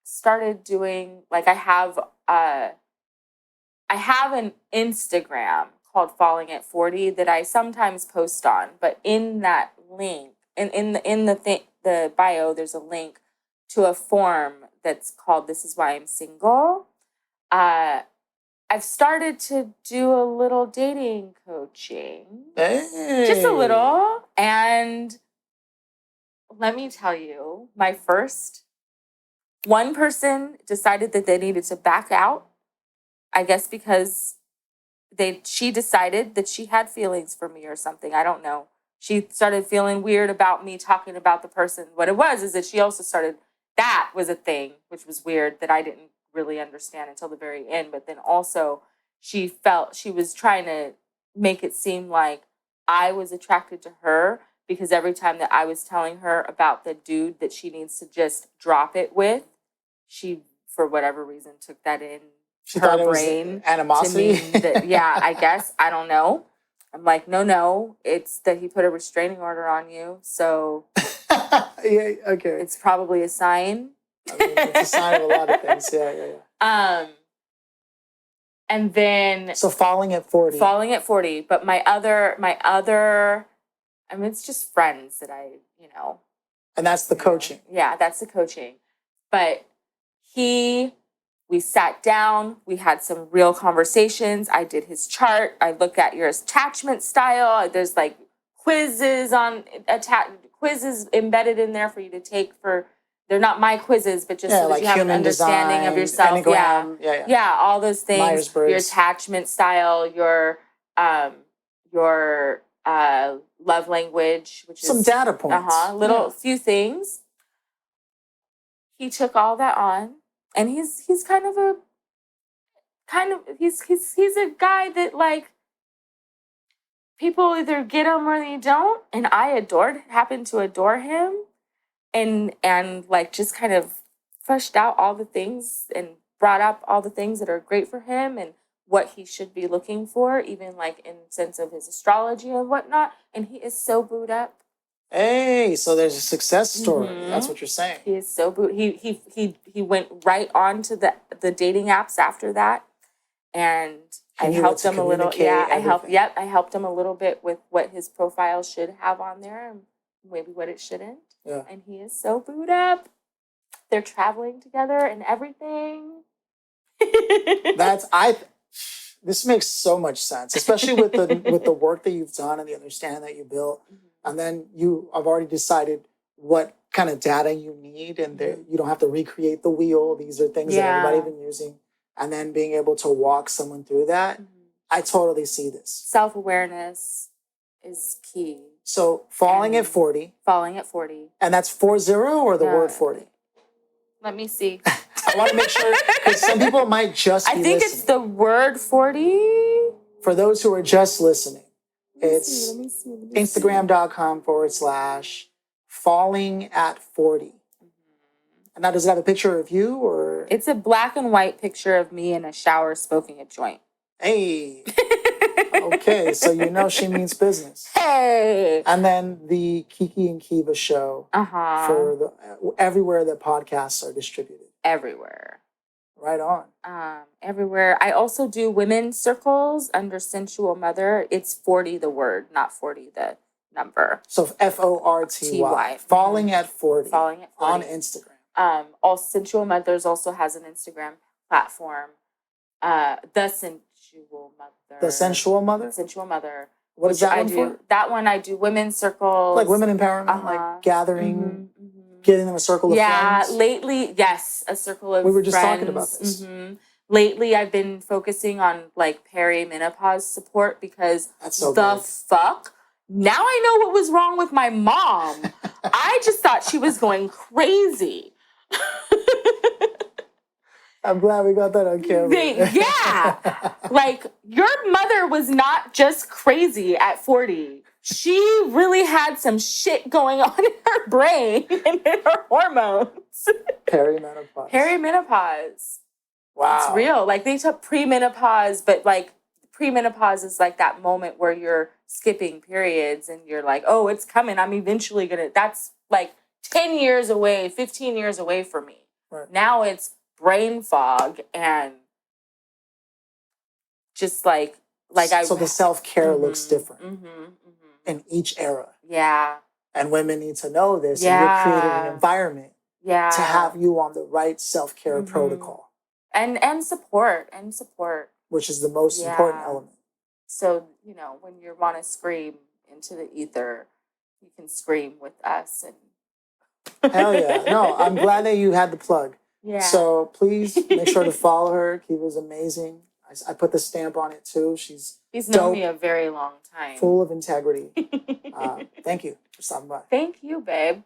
started doing, like I have an Instagram called Falling at 40 that I sometimes post on, but in that link, in the bio, there's a link to a form that's called This Is Why I'm Single. I've started to do a little dating coaching. Hey. Just a little. And let me tell you, one person decided that they needed to back out, I guess because she decided that she had feelings for me or something. I don't know. She started feeling weird about me talking about the person. What it was is that she also started, that was a thing, which was weird that I didn't really understand until the very end. But then also she felt she was trying to make it seem like I was attracted to her because every time that I was telling her about the dude that she needs to just drop it with, she, for whatever reason, took that in her brain. Animosity? To mean that, yeah, I guess. I don't know. I'm like, no, it's that he put a restraining order on you. So yeah, okay. It's probably a sign. I mean, it's a sign of a lot of things. Yeah. And then so falling at 40. But my other, I mean, it's just friends that I, And that's the coaching. Yeah, that's the coaching. But we sat down, we had some real conversations. I did his chart. I look at your attachment style. There's like quizzes embedded in there for you to take they're not my quizzes, but just so that like you have an understanding design, of yourself. Enneagram, Yeah, all those things. Myers-Briggs. Your attachment style, your love language, which some is data points. Few things. He took all that on, and he's a guy that like people either get him or they don't, and I happened to adore him, and like just kind of fleshed out all the things and brought up all the things that are great for him and what he should be looking for, even like in sense of his astrology and whatnot. And he is so booed up. Hey, so there's a success story. Mm-hmm. That's what you're saying. He is so booed. He went right on to the dating apps after that, and I helped him a little. Yeah, I helped him a little bit with what his profile should have on there and maybe what it shouldn't. Yeah. And he is so booed up. They're traveling together and everything. This makes so much sense, especially with the work that you've done and the understanding that you built. Mm-hmm. And then I've already decided what kind of data you need, and you don't have to recreate the wheel. These are things that everybody's been using. And then being able to walk someone through that, I totally see this. Self-awareness is key. So falling at 40. And that's 40 or the word 40? Let me see. I want to make sure, because some people might just be listening. It's the word 40. For those who are just listening, it's Instagram.com/falling at 40. Mm-hmm. And now, does it have a picture of you or? It's a black and white picture of me in a shower smoking a joint. Hey. Okay, so she means business. Hey. And then the Kiki and Kiva show for everywhere that podcasts are distributed. Everywhere. Right on. Everywhere. I also do women's circles under Sensual Mother. It's 40 the word, not 40 the number. So FORTY. Falling at 40. Falling at 40. On Instagram. All Sensual Mothers also has an Instagram platform. The The sensual mother? Sensual Mother. What is which that I one do. for? That one I do women's circles. Like women empowerment, like gathering, getting them a circle of friends. Yeah, lately, yes, a circle of We were just friends. talking about this. Lately, I've been focusing on like perimenopause support because That's so the good. fuck. Now I know what was wrong with my mom. I just thought she was going crazy. I'm glad we got that on camera. Yeah. Like, your mother was not just crazy at 40. She really had some shit going on in her brain and in her hormones. Perimenopause. Perimenopause. Wow. It's real. Like, they took premenopause, but like, premenopause is like that moment where you're skipping periods and you're like, oh, it's coming. I'm eventually that's like 10 years away, 15 years away from me. Right. Now it's brain fog and just like so the self-care looks different in each era. Yeah. And women need to know this. And you're creating an environment to have you on the right self-care protocol. And support. Which is the most important element. So, when you want to scream into the ether, you can scream with us. And Hell yeah. No, I'm glad that you had the plug. Yeah. So please make sure to follow her. Kiva's amazing. I put the stamp on it too. He's known me a very long time. Full of integrity. Thank you for stopping by. Thank you, babe.